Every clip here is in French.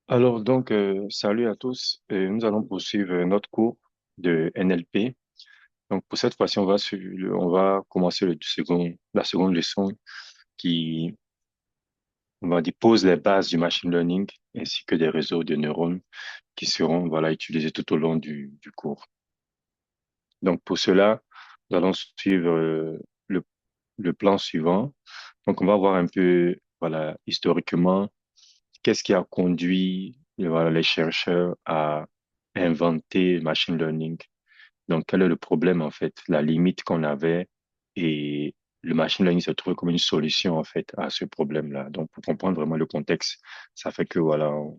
Alors donc, salut à tous. Nous allons poursuivre notre cours de NLP. Donc pour cette fois-ci, on va commencer la seconde leçon qui, on va dire, pose les bases du machine learning ainsi que des réseaux de neurones qui seront, voilà, utilisés tout au long du cours. Donc pour cela, nous allons suivre le, le plan suivant. Donc on va voir un peu, voilà, historiquement, qu'est-ce qui a conduit, voilà, les chercheurs à inventer le machine learning? Donc, quel est le problème, en fait, la limite qu'on avait et le machine learning se trouve comme une solution, en fait, à ce problème-là. Donc, pour comprendre vraiment le contexte, ça fait que, voilà, on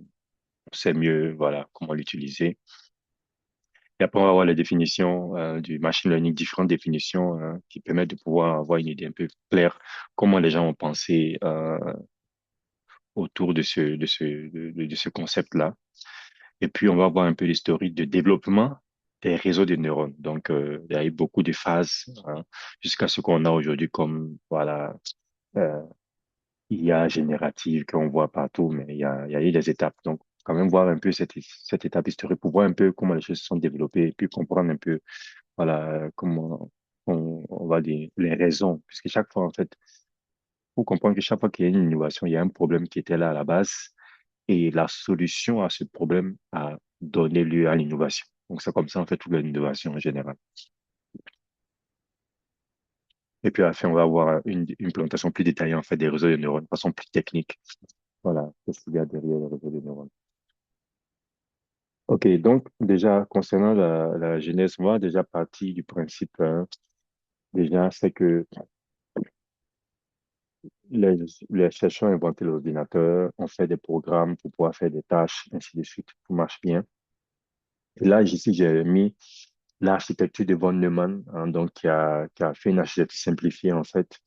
sait mieux, voilà, comment l'utiliser. Et après, on va voir les définitions du machine learning, différentes définitions qui permettent de pouvoir avoir une idée un peu claire comment les gens ont pensé autour de ce concept-là. Et puis, on va voir un peu l'historique de développement des réseaux de neurones. Donc, il y a eu beaucoup de phases jusqu'à ce qu'on a aujourd'hui comme, voilà, euh, IA générative qu'on voit partout, mais il y a eu des étapes. Donc, quand même voir un peu cette étape historique pour voir un peu comment les choses se sont développées et puis comprendre un peu, voilà, comment on va dire les raisons. Puisque chaque fois, en fait, faut comprendre que chaque fois qu'il y a une innovation, il y a un problème qui était là à la base et la solution à ce problème a donné lieu à l'innovation. Donc, c'est comme ça, en fait, toute l'innovation en général. Et puis, à la fin, on va avoir une présentation plus détaillée, en fait, des réseaux de neurones, de façon plus technique. Voilà, qu'est-ce qu'il y a derrière les réseaux de neurones. OK, donc, déjà, concernant la genèse, moi, déjà parti du principe, déjà, c'est que les, les chercheurs ont inventé l'ordinateur, ont fait des programmes pour pouvoir faire des tâches, ainsi de suite, tout marche bien. Et là, ici, j'ai mis l'architecture de von Neumann, hein, donc qui a fait une architecture simplifiée en fait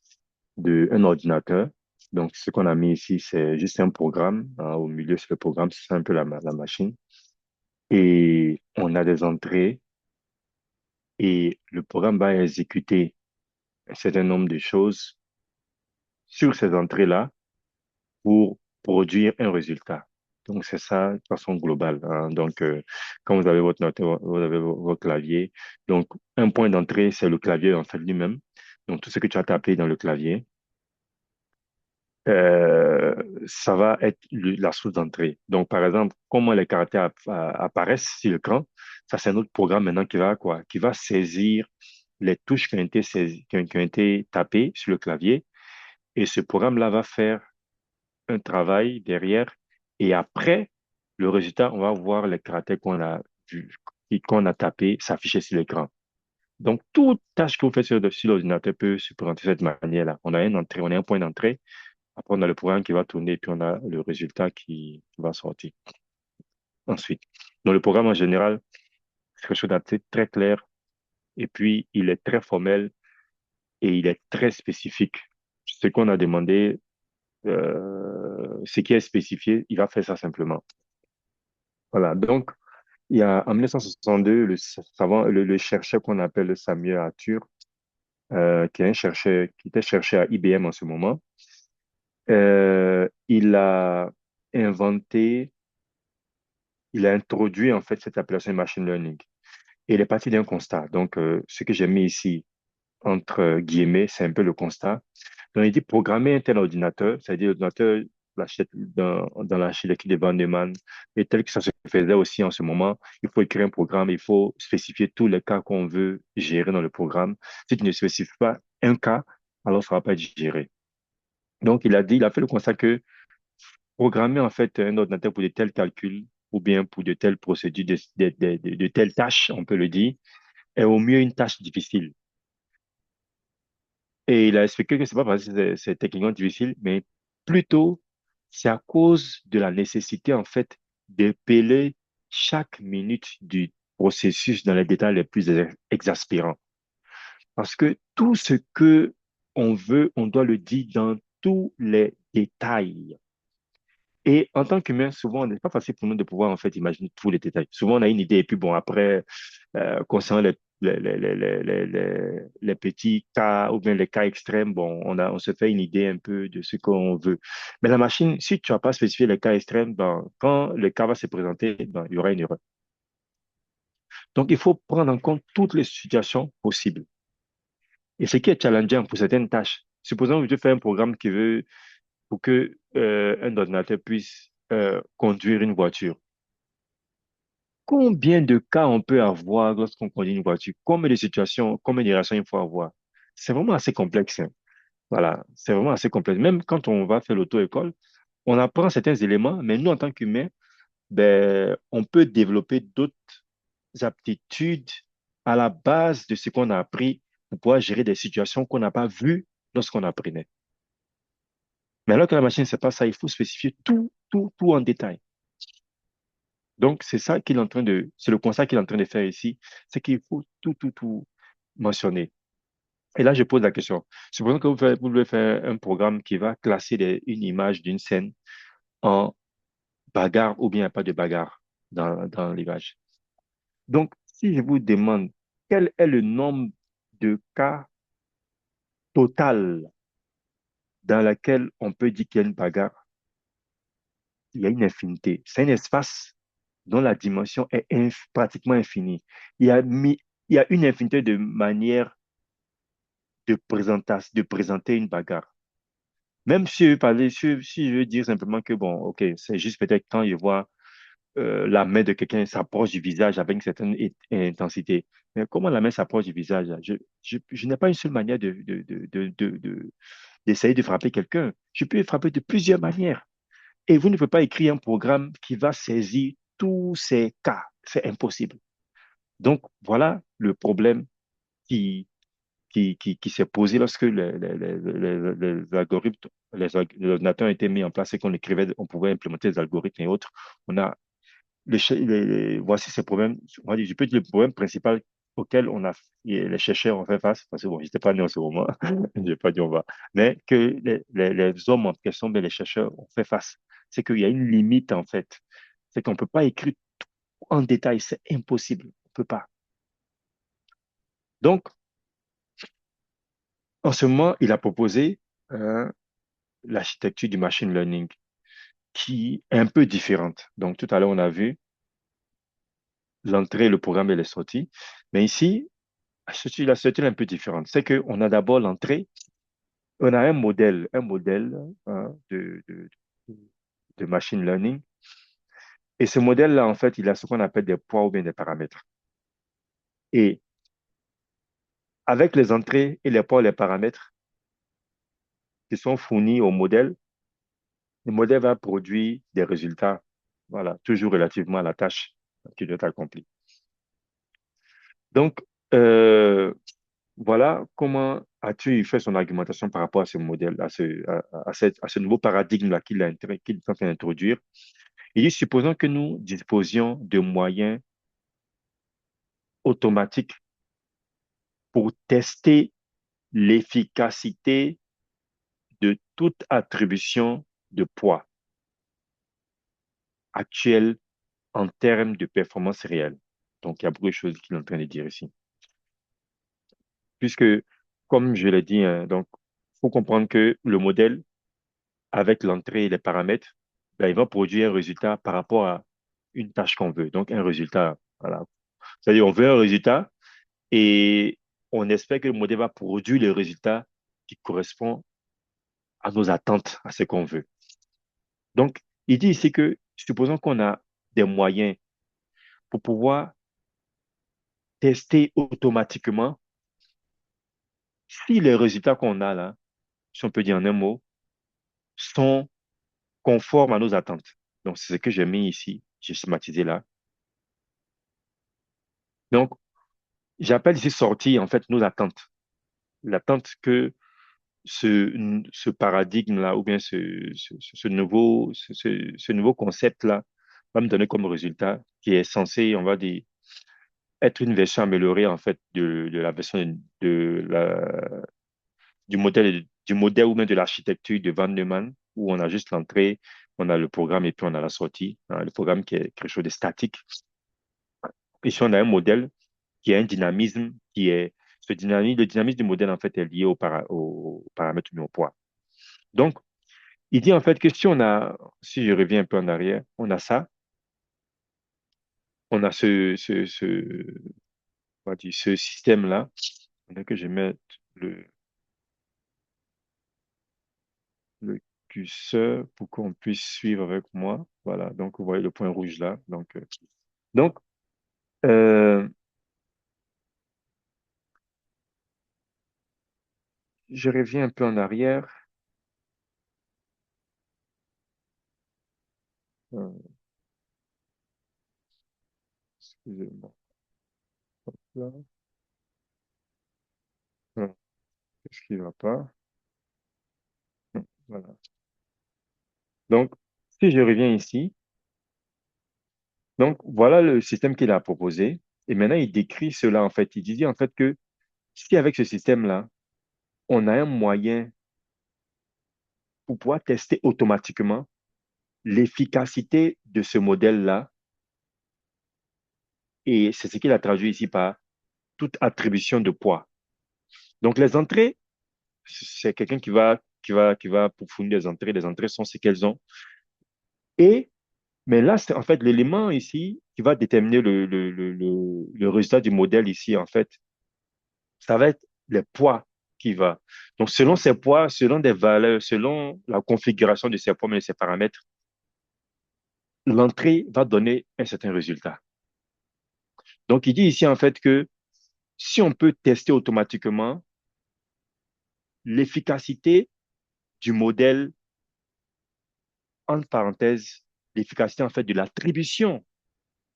de un ordinateur. Donc, ce qu'on a mis ici, c'est juste un programme. Hein, au milieu, c'est le programme, c'est un peu la machine. Et on a des entrées et le programme va exécuter un certain nombre de choses sur ces entrées-là pour produire un résultat. Donc, c'est ça de façon globale. Hein. Donc, quand vous avez votre note, vous avez votre clavier. Donc, un point d'entrée, c'est le clavier en fait lui-même. Donc, tout ce que tu as tapé dans le clavier, euh, ça va être la source d'entrée. Donc, par exemple, comment les caractères apparaissent sur l'écran, ça, c'est un autre programme maintenant qui va quoi? Qui va saisir les touches qui ont été qui ont été tapées sur le clavier. Et ce programme-là va faire un travail derrière. Et après, le résultat, on va voir les caractères qu'on a vu, qu'on a tapé s'afficher sur l'écran. Donc, toute tâche que vous faites sur l'ordinateur peut se présenter de cette manière-là. On a une entrée, on a un point d'entrée. Après, on a le programme qui va tourner, puis on a le résultat qui va sortir ensuite. Donc, le programme en général, c'est quelque chose d'assez très clair. Et puis, il est très formel et il est très spécifique. Ce qu'on a demandé, ce qui est spécifié, il va faire ça simplement. Voilà. Donc, il y a en 1962, le chercheur qu'on appelle Samuel Arthur, qui est un chercheur, qui était chercheur à IBM en ce moment, il a inventé, il a introduit en fait cette appellation machine learning. Et il est parti d'un constat. Donc, ce que j'ai mis ici entre guillemets, c'est un peu le constat. Donc, il dit programmer un tel ordinateur, c'est-à-dire l'ordinateur dans l'architecture de Van Neumann, et tel que ça se faisait aussi en ce moment, il faut écrire un programme, il faut spécifier tous les cas qu'on veut gérer dans le programme. Si tu ne spécifies pas un cas, alors ça ne va pas être géré. Donc, il a fait le constat que programmer en fait un ordinateur pour de tels calculs ou bien pour de telles procédures, de telles tâches, on peut le dire, est au mieux une tâche difficile. Et il a expliqué que c'est pas parce que c'est techniquement difficile, mais plutôt c'est à cause de la nécessité, en fait, d'épeler chaque minute du processus dans les détails les plus exaspérants. Parce que tout ce que on veut, on doit le dire dans tous les détails. Et en tant qu'humain, souvent, n'est pas facile pour nous de pouvoir, en fait, imaginer tous les détails. Souvent, on a une idée, et puis bon, après, concernant les petits cas ou bien les cas extrêmes, bon, on se fait une idée un peu de ce qu'on veut. Mais la machine, si tu n'as pas spécifié les cas extrêmes, ben, quand le cas va se présenter, ben, il y aura une erreur. Donc, il faut prendre en compte toutes les situations possibles. Et ce qui est challengeant pour certaines tâches, supposons que je fais un programme qui veut pour que un ordinateur puisse conduire une voiture. Combien de cas on peut avoir lorsqu'on conduit une voiture? Combien de situations, combien de réactions il faut avoir? C'est vraiment assez complexe, hein. Voilà, c'est vraiment assez complexe. Même quand on va faire l'auto-école, on apprend certains éléments, mais nous, en tant qu'humains, ben, on peut développer d'autres aptitudes à la base de ce qu'on a appris pour pouvoir gérer des situations qu'on n'a pas vues lorsqu'on apprenait. Mais alors que la machine, c'est pas ça, il faut spécifier tout, tout, tout en détail. Donc, c'est ça qu'il est en train de, c'est le constat qu'il est en train de faire ici, c'est qu'il faut tout, tout, tout mentionner. Et là, je pose la question. Supposons que vous voulez faire un programme qui va classer une image d'une scène en bagarre ou bien pas de bagarre dans l'image. Donc, si je vous demande quel est le nombre de cas total dans lequel on peut dire qu'il y a une bagarre, il y a une infinité. C'est un espace dont la dimension est pratiquement infinie. Il y a, il y a une infinité de manières de présenter une bagarre. Même si je veux parler, si je veux dire simplement que, bon, OK, c'est juste peut-être quand je vois la main de quelqu'un s'approche du visage avec une certaine intensité. Mais comment la main s'approche du visage? Je n'ai pas une seule manière d'essayer de frapper quelqu'un. Je peux frapper de plusieurs manières. Et vous ne pouvez pas écrire un programme qui va saisir tous ces cas. C'est impossible. Donc, voilà le problème qui, qui s'est posé lorsque les algorithmes, les ordinateurs ont été mis en place et qu'on écrivait, on pouvait implémenter des algorithmes et autres. On a voici ces problèmes. On va dire, je peux dire le problème principal auquel les chercheurs ont fait face, parce que bon, je n'étais pas né en ce moment, je n'ai pas dit on va, mais que les hommes en question, mais les chercheurs ont fait face. C'est qu'il y a une limite en fait. C'est qu'on ne peut pas écrire tout en détail, c'est impossible. On ne peut pas. Donc, en ce moment, il a proposé euh, l'architecture du machine learning qui est un peu différente. Donc, tout à l'heure, on a vu l'entrée, le programme et les sorties. Mais ici, la structure est un peu différente. C'est qu'on a d'abord l'entrée, on a un modèle hein, de machine learning. Et ce modèle-là, en fait, il a ce qu'on appelle des poids ou bien des paramètres. Et avec les entrées et les poids et les paramètres qui sont fournis au modèle, le modèle va produire des résultats, voilà, toujours relativement à la tâche qui doit être accomplie. Donc, euh, voilà comment as-tu fait son argumentation par rapport à ce modèle, à ce nouveau paradigme-là qu'il est en train d'introduire. Il dit, supposons que nous disposions de moyens automatiques pour tester l'efficacité de toute attribution de poids actuelle en termes de performance réelle. Donc, il y a beaucoup de choses qu'il est en train de dire ici. Puisque, comme je l'ai dit, hein, donc, faut comprendre que le modèle, avec l'entrée et les paramètres, ben, il va produire un résultat par rapport à une tâche qu'on veut. Donc, un résultat, voilà. C'est-à-dire, on veut un résultat et on espère que le modèle va produire le résultat qui correspond à nos attentes, à ce qu'on veut. Donc, il dit ici que, supposons qu'on a des moyens pour pouvoir tester automatiquement si les résultats qu'on a là, si on peut dire en un mot, sont conformes à nos attentes. Donc, c'est ce que j'ai mis ici, j'ai schématisé là. Donc, j'appelle ici sortir, en fait, nos attentes. L'attente que ce paradigme-là, ou bien ce nouveau concept-là, va me donner comme résultat, qui est censé, on va dire, être une version améliorée, en fait, de la version du modèle ou même de l'architecture de Van Neumann, où on a juste l'entrée, on a le programme et puis on a la sortie, hein, le programme qui est quelque chose de statique. Ici, on a un modèle qui a un dynamisme le dynamisme du modèle en fait est lié au paramètre ou au poids. Donc, il dit en fait que si je reviens un peu en arrière, on a ça, on a on va dire, ce système-là. Il faudrait que je mette le, le curseur pour qu'on puisse suivre avec moi. Voilà, donc vous voyez le point rouge là. Donc euh, je reviens un peu en arrière. Euh, excusez-moi. Là. Non, qu'est-ce qui ne va pas? Non, voilà. Donc, si je reviens ici, donc voilà le système qu'il a proposé. Et maintenant, il décrit cela en fait. Il dit en fait que si avec ce système-là, on a un moyen pour pouvoir tester automatiquement l'efficacité de ce modèle-là, et c'est ce qu'il a traduit ici par toute attribution de poids. Donc, les entrées, c'est quelqu'un qui va pour fournir des entrées. Les entrées sont ce qu'elles ont. Et, mais là, c'est en fait l'élément ici qui va déterminer le résultat du modèle ici, en fait, ça va être les poids qui va. Donc, selon ces poids, selon des valeurs, selon la configuration de ces poids, mais de ces paramètres, l'entrée va donner un certain résultat. Donc, il dit ici, en fait, que si on peut tester automatiquement l'efficacité du modèle, entre parenthèses, l'efficacité, en fait, de l'attribution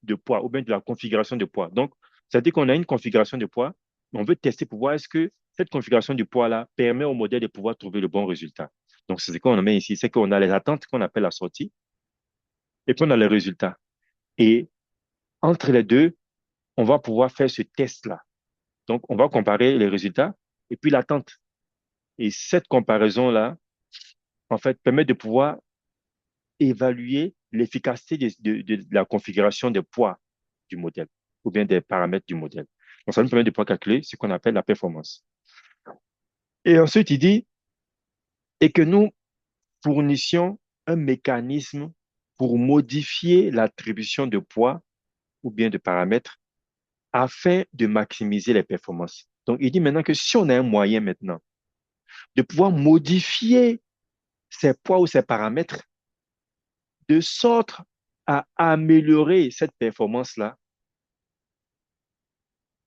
de poids ou bien de la configuration de poids. Donc, ça veut dire qu'on a une configuration de poids, mais on veut tester pour voir est-ce que cette configuration du poids-là permet au modèle de pouvoir trouver le bon résultat. Donc, c'est ce qu'on met ici, c'est qu'on a les attentes qu'on appelle la sortie et puis on a les résultats. Et entre les deux, on va pouvoir faire ce test-là. Donc, on va comparer les résultats et puis l'attente. Et cette comparaison-là, en fait, permet de pouvoir évaluer l'efficacité de la configuration des poids du modèle ou bien des paramètres du modèle. Donc, ça nous permet de pouvoir calculer ce qu'on appelle la performance. Et ensuite, il dit, et que nous fournissions un mécanisme pour modifier l'attribution de poids ou bien de paramètres afin de maximiser les performances. Donc, il dit maintenant que si on a un moyen maintenant de pouvoir modifier ces poids ou ces paramètres de sorte à améliorer cette performance-là,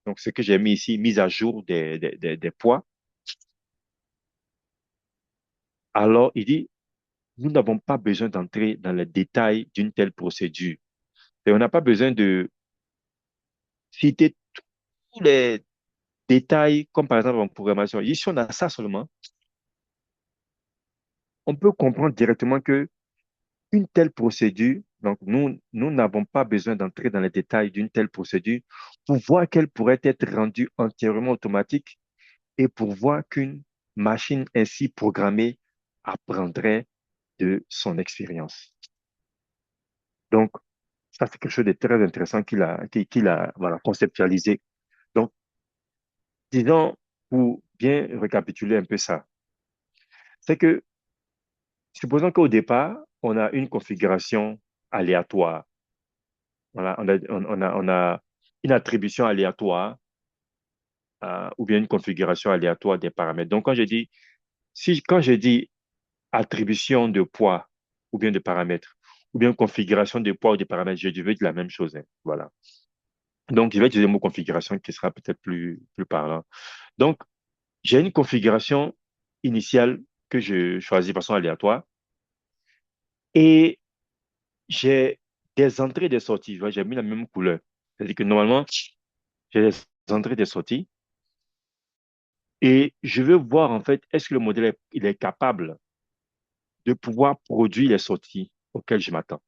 donc ce que j'ai mis ici, mise à jour des poids, alors il dit, nous n'avons pas besoin d'entrer dans les détails d'une telle procédure. Et on n'a pas besoin de citer tous les détails, comme par exemple en programmation. Ici, on a ça seulement. On peut comprendre directement que une telle procédure, donc nous n'avons pas besoin d'entrer dans les détails d'une telle procédure pour voir qu'elle pourrait être rendue entièrement automatique et pour voir qu'une machine ainsi programmée apprendrait de son expérience. Donc, ça, c'est quelque chose de très intéressant qu'il a voilà, conceptualisé. Donc, disons, pour bien récapituler un peu ça, c'est que, supposons qu'au départ, on a une configuration aléatoire. Voilà, on a une attribution aléatoire ou bien une configuration aléatoire des paramètres. Donc, quand je dis attribution de poids ou bien de paramètres, ou bien configuration de poids ou de paramètres, je veux dire la même chose, hein. Voilà. Donc, je vais utiliser le mot configuration qui sera peut-être plus parlant. Donc, j'ai une configuration initiale que je choisis de façon aléatoire et j'ai des entrées et des sorties. Tu vois, j'ai mis la même couleur. C'est-à-dire que normalement, j'ai des entrées et des sorties et je veux voir en fait, est-ce que le modèle il est capable de pouvoir produire les sorties auxquelles je m'attends.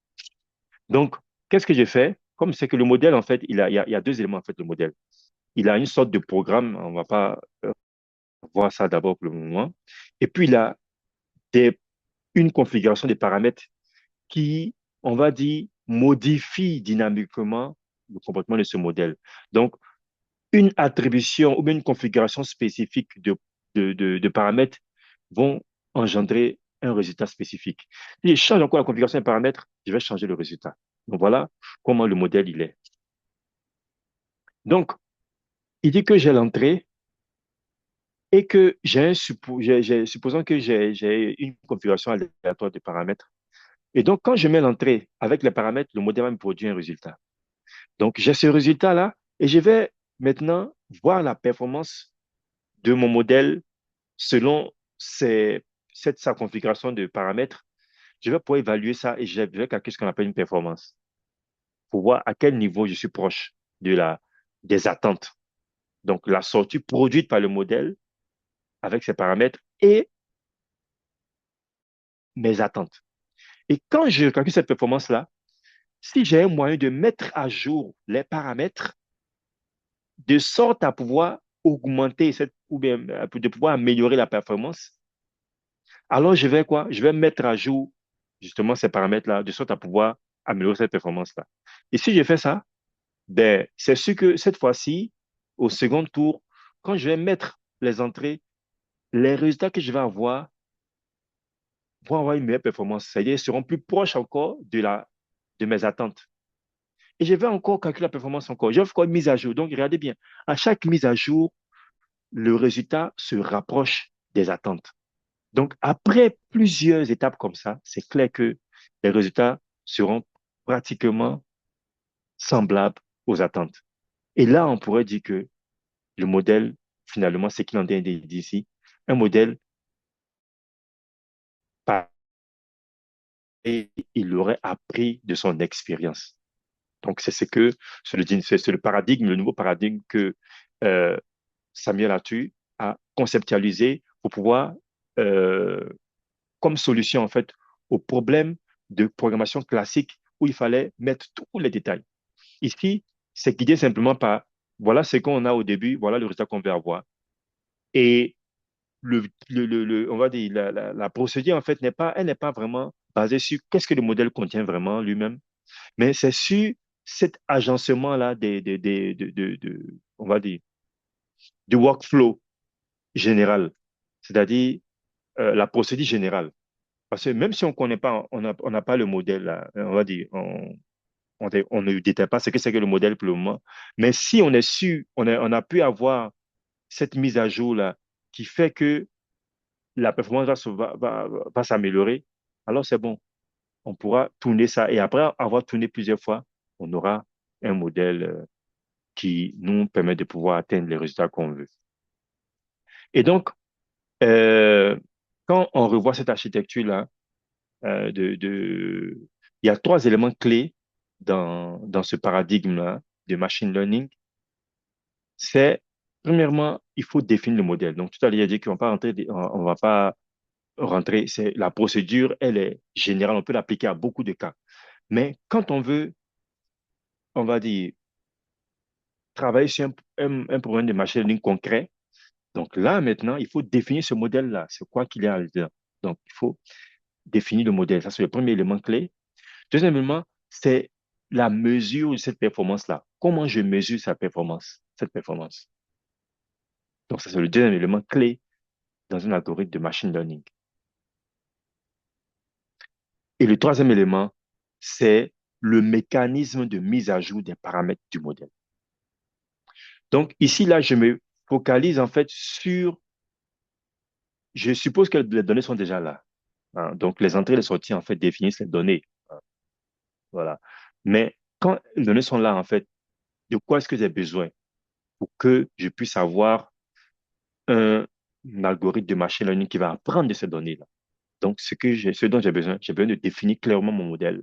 Donc, qu'est-ce que j'ai fait? Comme c'est que le modèle, en fait, il y a deux éléments, en fait, le modèle. Il a une sorte de programme, on va pas voir ça d'abord pour le moment. Et puis, il a des, une configuration des paramètres qui, on va dire, modifie dynamiquement le comportement de ce modèle. Donc, une attribution ou bien une configuration spécifique de paramètres vont engendrer un résultat spécifique. Si je change encore la configuration des paramètres, je vais changer le résultat. Donc voilà comment le modèle il est. Donc, il dit que j'ai l'entrée et que supposons que j'ai une configuration aléatoire de paramètres. Et donc, quand je mets l'entrée avec les paramètres, le modèle va me produire un résultat. Donc, j'ai ce résultat-là et je vais maintenant voir la performance de mon modèle selon sa configuration de paramètres. Je vais pouvoir évaluer ça et je vais calculer ce qu'on appelle une performance pour voir à quel niveau je suis proche des attentes. Donc, la sortie produite par le modèle avec ses paramètres et mes attentes. Et quand je calcule cette performance-là, si j'ai un moyen de mettre à jour les paramètres de sorte à pouvoir augmenter ou bien de pouvoir améliorer la performance, alors je vais quoi? Je vais mettre à jour justement ces paramètres-là de sorte à pouvoir améliorer cette performance-là. Et si je fais ça, ben, c'est sûr que cette fois-ci, au second tour, quand je vais mettre les entrées, les résultats que je vais avoir vont avoir une meilleure performance. C'est-à-dire, ils seront plus proches encore de mes attentes. Et je vais encore calculer la performance encore. J'offre encore une mise à jour. Donc, regardez bien. À chaque mise à jour, le résultat se rapproche des attentes. Donc, après plusieurs étapes comme ça, c'est clair que les résultats seront pratiquement semblables aux attentes. Et là, on pourrait dire que le modèle, finalement, c'est qu'il en est d'ici, un modèle, et il aurait appris de son expérience. Donc, c'est le paradigme, le nouveau paradigme que euh, Samuel Atu a conceptualisé pour pouvoir, euh, comme solution, en fait, au problème de programmation classique où il fallait mettre tous les détails. Ici, c'est guidé simplement par, voilà ce qu'on a au début, voilà le résultat qu'on veut avoir. Et on va dire, la procédure, en fait, elle n'est pas vraiment basée sur qu'est-ce que le modèle contient vraiment lui-même, mais c'est sur cet agencement-là on va dire, du workflow général, c'est-à-dire la procédure générale. Parce que même si on connaît pas, on n'a pas le modèle, là, on va dire, on ne détaille pas ce que c'est que le modèle pour le moment, mais si on est sûr, on a pu avoir cette mise à jour-là qui fait que la performance va s'améliorer, alors c'est bon. On pourra tourner ça. Et après avoir tourné plusieurs fois, on aura un modèle qui nous permet de pouvoir atteindre les résultats qu'on veut. Et donc, euh, quand on revoit cette architecture-là, il y a trois éléments clés dans ce paradigme-là de machine learning. C'est, premièrement, il faut définir le modèle. Donc, tout à l'heure, il a dit qu'on on va pas rentrer. C'est la procédure, elle est générale. On peut l'appliquer à beaucoup de cas. Mais quand on veut, on va dire, travailler sur un problème de machine learning concret, donc là, maintenant, il faut définir ce modèle-là. C'est quoi qu'il y a dedans. Donc, il faut définir le modèle. Ça, c'est le premier élément clé. Deuxième élément, c'est la mesure de cette performance-là. Comment je mesure cette performance. Donc, ça, c'est le deuxième élément clé dans un algorithme de machine learning. Et le troisième élément, c'est le mécanisme de mise à jour des paramètres du modèle. Donc, ici, là, je me focalise en fait je suppose que les données sont déjà là. Hein. Donc, les entrées et les sorties, en fait, définissent les données. Hein. Voilà. Mais quand les données sont là, en fait, de quoi est-ce que j'ai besoin pour que je puisse avoir un algorithme de machine learning qui va apprendre de ces données-là? Donc, ce dont j'ai besoin de définir clairement mon modèle,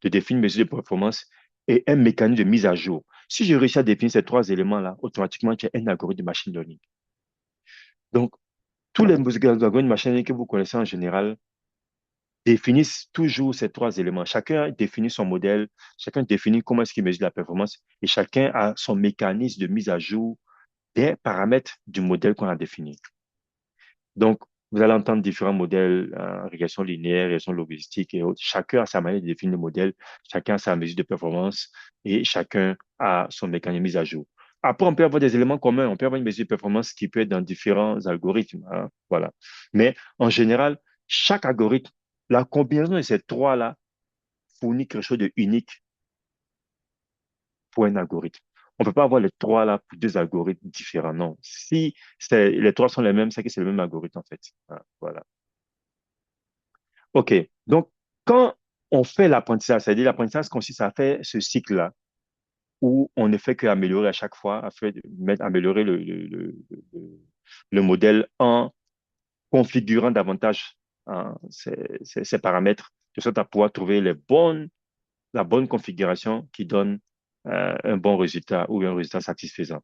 de définir mes mesures de performance et un mécanisme de mise à jour. Si je réussis à définir ces trois éléments-là, automatiquement, j'ai un algorithme de machine learning. Donc, tous les algorithmes de machine learning que vous connaissez en général définissent toujours ces trois éléments. Chacun définit son modèle, chacun définit comment est-ce qu'il mesure la performance et chacun a son mécanisme de mise à jour des paramètres du modèle qu'on a défini. Donc, vous allez entendre différents modèles, régression linéaire, régression logistique et autres. Chacun a sa manière de définir le modèle, chacun a sa mesure de performance et chacun a son mécanisme de mise à jour. Après, on peut avoir des éléments communs, on peut avoir une mesure de performance qui peut être dans différents algorithmes, hein, voilà. Mais en général, chaque algorithme, la combinaison de ces trois-là fournit quelque chose de unique pour un algorithme. On ne peut pas avoir les trois là pour deux algorithmes différents, non. Si les trois sont les mêmes, c'est que c'est le même algorithme en fait. Ah, voilà. OK. Donc, quand on fait l'apprentissage, c'est-à-dire l'apprentissage consiste à faire ce cycle-là où on ne fait qu'améliorer à chaque fois, améliorer le modèle en configurant davantage hein, ces paramètres, de sorte à pouvoir trouver la bonne configuration qui donne un bon résultat ou un résultat satisfaisant.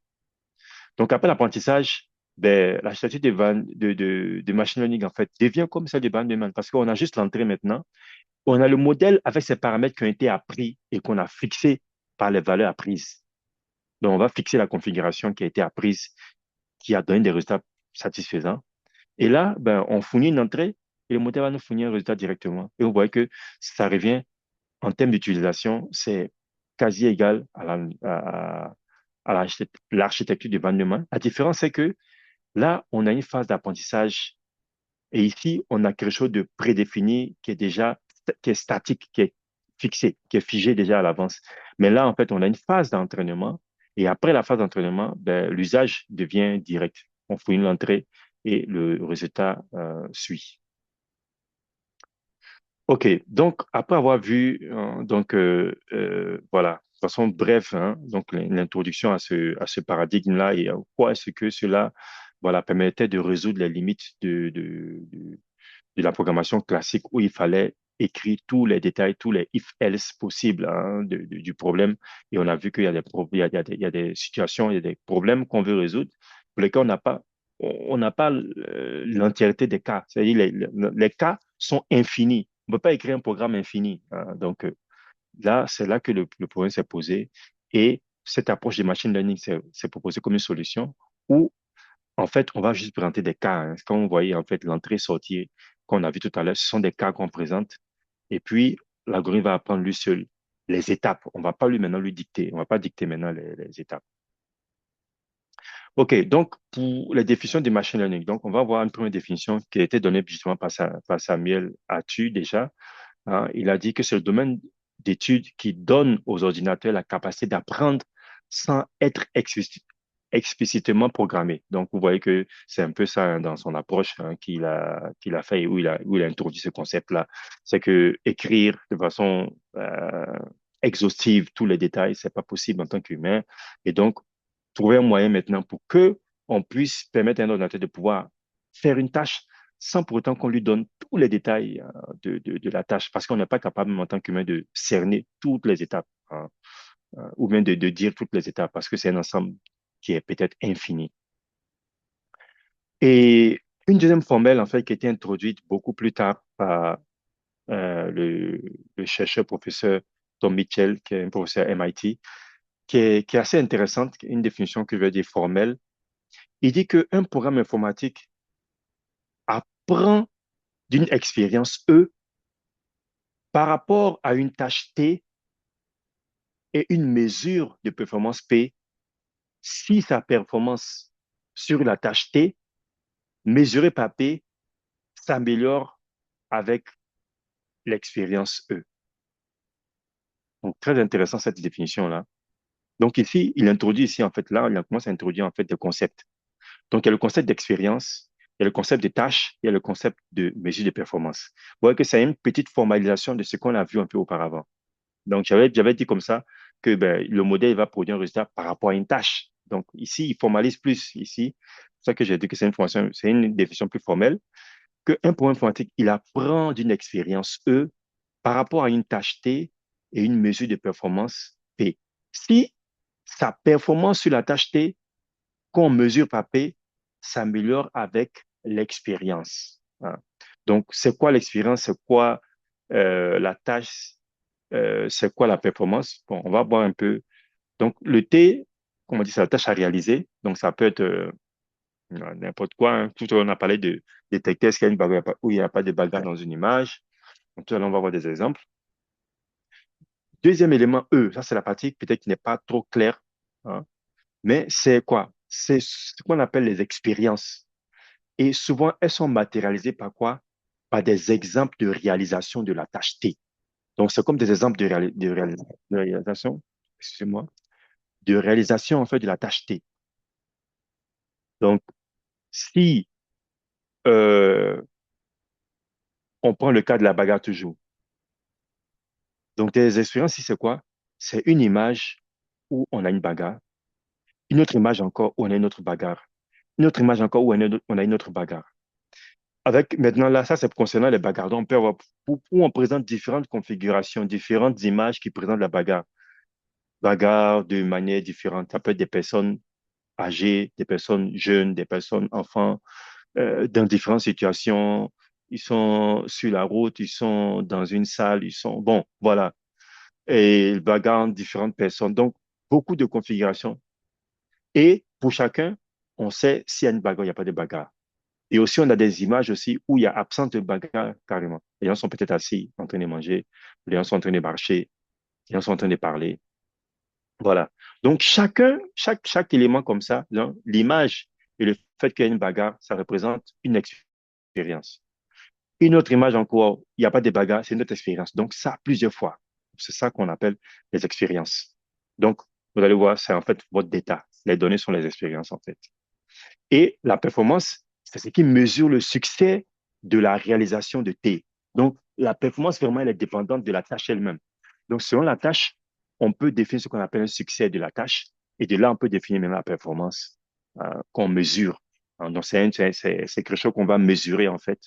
Donc, après l'apprentissage, ben, l'architecture de machine learning, en fait, devient comme celle de Van Neumann parce qu'on a juste l'entrée maintenant. On a le modèle avec ses paramètres qui ont été appris et qu'on a fixés par les valeurs apprises. Donc, on va fixer la configuration qui a été apprise, qui a donné des résultats satisfaisants. Et là, ben, on fournit une entrée et le modèle va nous fournir un résultat directement. Et vous voyez que ça revient en termes d'utilisation, c'est quasi égal à l'architecture de Van Neumann. La différence, c'est que là, on a une phase d'apprentissage et ici, on a quelque chose de prédéfini qui est statique, qui est fixé, qui est figé déjà à l'avance. Mais là, en fait, on a une phase d'entraînement et après la phase d'entraînement, ben, l'usage devient direct. On fournit l'entrée et le résultat suit. OK, donc après avoir vu, voilà, de façon brève, hein, donc l'introduction à ce paradigme-là et à quoi est-ce que cela, voilà, permettait de résoudre les limites de la programmation classique où il fallait écrire tous les détails, tous les if-else possibles hein, du problème. Et on a vu qu'il y a il y a des situations, il y a des problèmes qu'on veut résoudre pour lesquels on n'a pas l'entièreté des cas. C'est-à-dire les cas sont infinis. On ne peut pas écrire un programme infini. Hein. Donc là, c'est là que le problème s'est posé. Et cette approche de machine learning s'est proposée comme une solution où en fait, on va juste présenter des cas. Hein. Comme vous voyez, en fait, l'entrée-sortie qu'on a vu tout à l'heure, ce sont des cas qu'on présente. Et puis, l'algorithme va apprendre lui seul les étapes. On ne va pas lui maintenant lui dicter. On ne va pas dicter maintenant les étapes. OK, donc pour les définitions du machine learning, donc on va voir une première définition qui a été donnée justement par Samuel Atu déjà. Hein. Il a dit que c'est le domaine d'études qui donne aux ordinateurs la capacité d'apprendre sans être explicitement programmé. Donc, vous voyez que c'est un peu ça hein, dans son approche hein, qu'il a fait et où il a introduit ce concept-là. C'est que écrire de façon exhaustive tous les détails, c'est pas possible en tant qu'humain. Et donc, trouver un moyen maintenant pour que on puisse permettre à un ordinateur de pouvoir faire une tâche sans pour autant qu'on lui donne tous les détails de la tâche, parce qu'on n'est pas capable, en tant qu'humain, de cerner toutes les étapes, hein, ou même de dire toutes les étapes, parce que c'est un ensemble qui est peut-être infini. Et une deuxième formule, en fait, qui a été introduite beaucoup plus tard par le chercheur professeur Tom Mitchell, qui est un professeur MIT, qui est assez intéressante, une définition que je vais dire formelle. Il dit qu'un programme informatique apprend d'une expérience E par rapport à une tâche T et une mesure de performance P si sa performance sur la tâche T mesurée par P s'améliore avec l'expérience E. Donc, très intéressant cette définition-là. Donc, ici, il introduit ici, en fait, là, il commence à introduire, en fait, des concepts. Donc, il y a le concept d'expérience, il y a le concept de tâche, il y a le concept de mesure de performance. Vous voyez que c'est une petite formalisation de ce qu'on a vu un peu auparavant. Donc, j'avais dit comme ça que ben, le modèle va produire un résultat par rapport à une tâche. Donc, ici, il formalise plus. Ici, c'est ça que j'ai dit que c'est une définition plus formelle, qu'un programme informatique, il apprend d'une expérience E par rapport à une tâche T et une mesure de performance P. Si sa performance sur la tâche T, qu'on mesure par P, s'améliore avec l'expérience. Hein. Donc, c'est quoi l'expérience? C'est quoi la tâche? C'est quoi la performance? Bon, on va voir un peu. Donc, le T, comme on dit, c'est la tâche à réaliser. Donc, ça peut être n'importe quoi. Hein. Tout à l'heure, on a parlé de détecter est-ce qu'il y a une bagarre où il n'y a pas de bagarre dans une image. Donc, tout à l'heure, on va voir des exemples. Deuxième élément, E, ça, c'est la partie peut-être qui n'est pas trop claire. Hein. Mais c'est quoi? C'est ce qu'on appelle les expériences. Et souvent, elles sont matérialisées par quoi? Par des exemples de réalisation de la tâche T. Donc, c'est comme des exemples de réalisation, excusez-moi, de réalisation en fait de la tâche T. Donc, si euh, on prend le cas de la bagarre toujours, donc des expériences, si c'est quoi? C'est une image où on a une bagarre, une autre image encore où on a une autre bagarre, une autre image encore où on a une autre bagarre. Avec maintenant là, ça c'est concernant les bagarres. Donc, on peut avoir où on présente différentes configurations, différentes images qui présentent la bagarre. Bagarre de manière différente. Ça peut être des personnes âgées, des personnes jeunes, des personnes enfants, dans différentes situations. Ils sont sur la route, ils sont dans une salle, ils sont... Bon, voilà. Et ils bagarrent différentes personnes. Donc, beaucoup de configurations. Et pour chacun, on sait s'il y a une bagarre, il n'y a pas de bagarre. Et aussi, on a des images aussi où il y a absence de bagarre carrément. Les gens sont peut-être assis, en train de manger, les gens sont en train de marcher, les gens sont en train de parler. Voilà. Donc, chaque élément comme ça, là, l'image et le fait qu'il y ait une bagarre, ça représente une expérience. Une autre image encore, il n'y a pas de bagarre, c'est une autre expérience. Donc, ça, plusieurs fois. C'est ça qu'on appelle les expériences. Donc, vous allez voir, c'est en fait votre data. Les données sont les expériences, en fait. Et la performance, c'est ce qui mesure le succès de la réalisation de T. Donc, la performance, vraiment, elle est dépendante de la tâche elle-même. Donc, selon la tâche, on peut définir ce qu'on appelle un succès de la tâche. Et de là, on peut définir maintenant la performance qu'on mesure. Donc, c'est quelque chose qu'on va mesurer, en fait.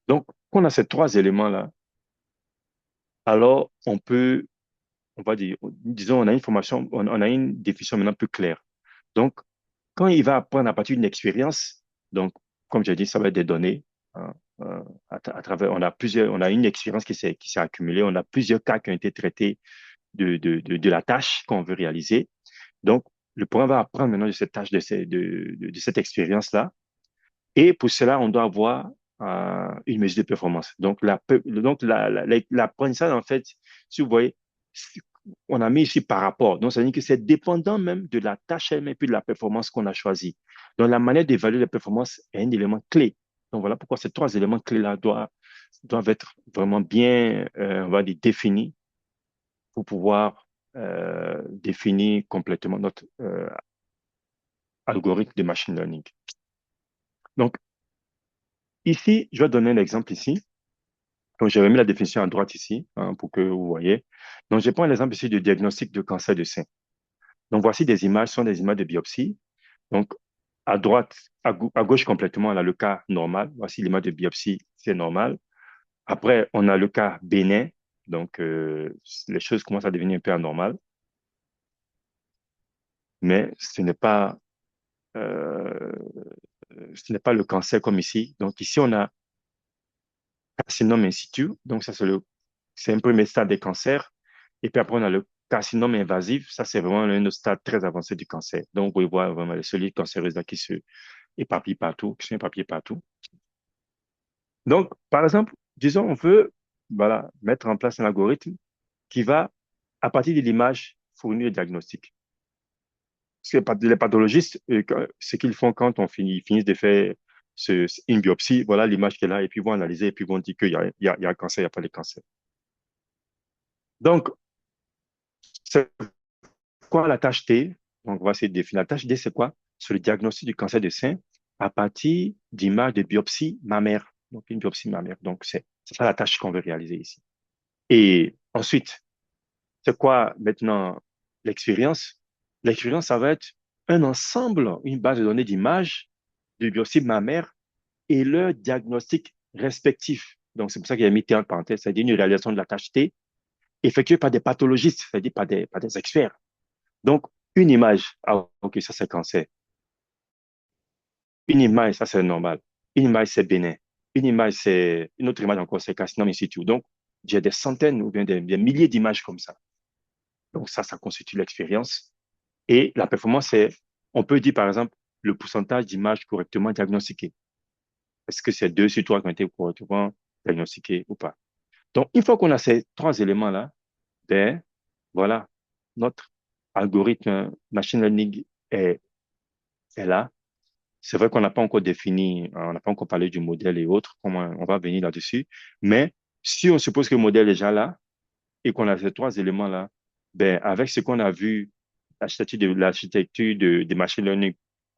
Donc, quand on a ces trois éléments-là, alors on va dire, disons, on a une formation, on a une définition maintenant plus claire. Donc, quand il va apprendre à partir d'une expérience, donc, comme j'ai dit, ça va être des données. Hein, à travers, on a une expérience qui s'est accumulée, on a plusieurs cas qui ont été traités de la tâche qu'on veut réaliser. Donc, le programme va apprendre maintenant de cette tâche, de cette expérience-là. Et pour cela, on doit avoir une mesure de performance. Donc, l'apprentissage, en fait, si vous voyez, on a mis ici par rapport. Donc, ça veut dire que c'est dépendant même de la tâche elle-même et puis de la performance qu'on a choisie. Donc, la manière d'évaluer la performance est un élément clé. Donc, voilà pourquoi ces trois éléments clés-là doivent être vraiment bien, on va dire, définis pour pouvoir définir complètement notre algorithme de machine learning. Donc, ici, je vais donner un exemple ici. Donc, j'ai remis la définition à droite ici, hein, pour que vous voyez. Donc, je prends l'exemple ici du diagnostic de cancer de sein. Donc, voici des images, ce sont des images de biopsie. Donc, à droite, à gauche complètement, on a le cas normal. Voici l'image de biopsie, c'est normal. Après, on a le cas bénin. Donc, les choses commencent à devenir un peu anormales. Mais euh, ce n'est pas le cancer comme ici. Donc, ici, on a carcinome in situ. Donc, ça, c'est un premier stade des cancers. Et puis après, on a le carcinome invasif. Ça, c'est vraiment un stade très avancé du cancer. Donc, vous pouvez voir vraiment les cellules cancéreuses là qui se éparpillent partout, qui sont éparpillées partout. Donc, par exemple, disons, on veut, voilà, mettre en place un algorithme qui va, à partir de l'image, fournir le diagnostic. Parce que les pathologistes, ce qu'ils font quand ils finissent de faire une biopsie, voilà l'image qu'elle a, et puis ils vont analyser, et puis ils vont dire qu'il y a un cancer, il n'y a pas de cancer. Donc, c'est quoi la tâche T? Donc, on va essayer de définir. La tâche D, c'est quoi? C'est le diagnostic du cancer de sein à partir d'images de biopsie mammaire. Donc, une biopsie mammaire. Donc, c'est ça la tâche qu'on veut réaliser ici. Et ensuite, c'est quoi maintenant l'expérience? L'expérience, ça va être un ensemble, une base de données d'images de biopsie mammaire et leur diagnostic respectif. Donc, c'est pour ça qu'il y a mis T en parenthèse, c'est-à-dire une réalisation de la tâche T effectuée par des pathologistes, c'est-à-dire par des experts. Donc, une image, ah, ok, ça c'est cancer. Une image, ça c'est normal. Une image, c'est bénin. Une image, c'est une autre image encore, c'est carcinome in situ. Donc, j'ai des centaines ou bien des milliers d'images comme ça. Donc, ça constitue l'expérience. Et la performance, c'est, on peut dire par exemple, le pourcentage d'images correctement diagnostiquées. Est-ce que c'est 2 sur 3 qui ont été correctement diagnostiquées ou pas? Donc, une fois qu'on a ces trois éléments-là, ben, voilà, notre algorithme, machine learning est, est là. C'est vrai qu'on n'a pas encore défini, on n'a pas encore parlé du modèle et autres, comment on va venir là-dessus. Mais si on suppose que le modèle est déjà là et qu'on a ces trois éléments-là, ben, avec ce qu'on a vu, l'architecture de machine learning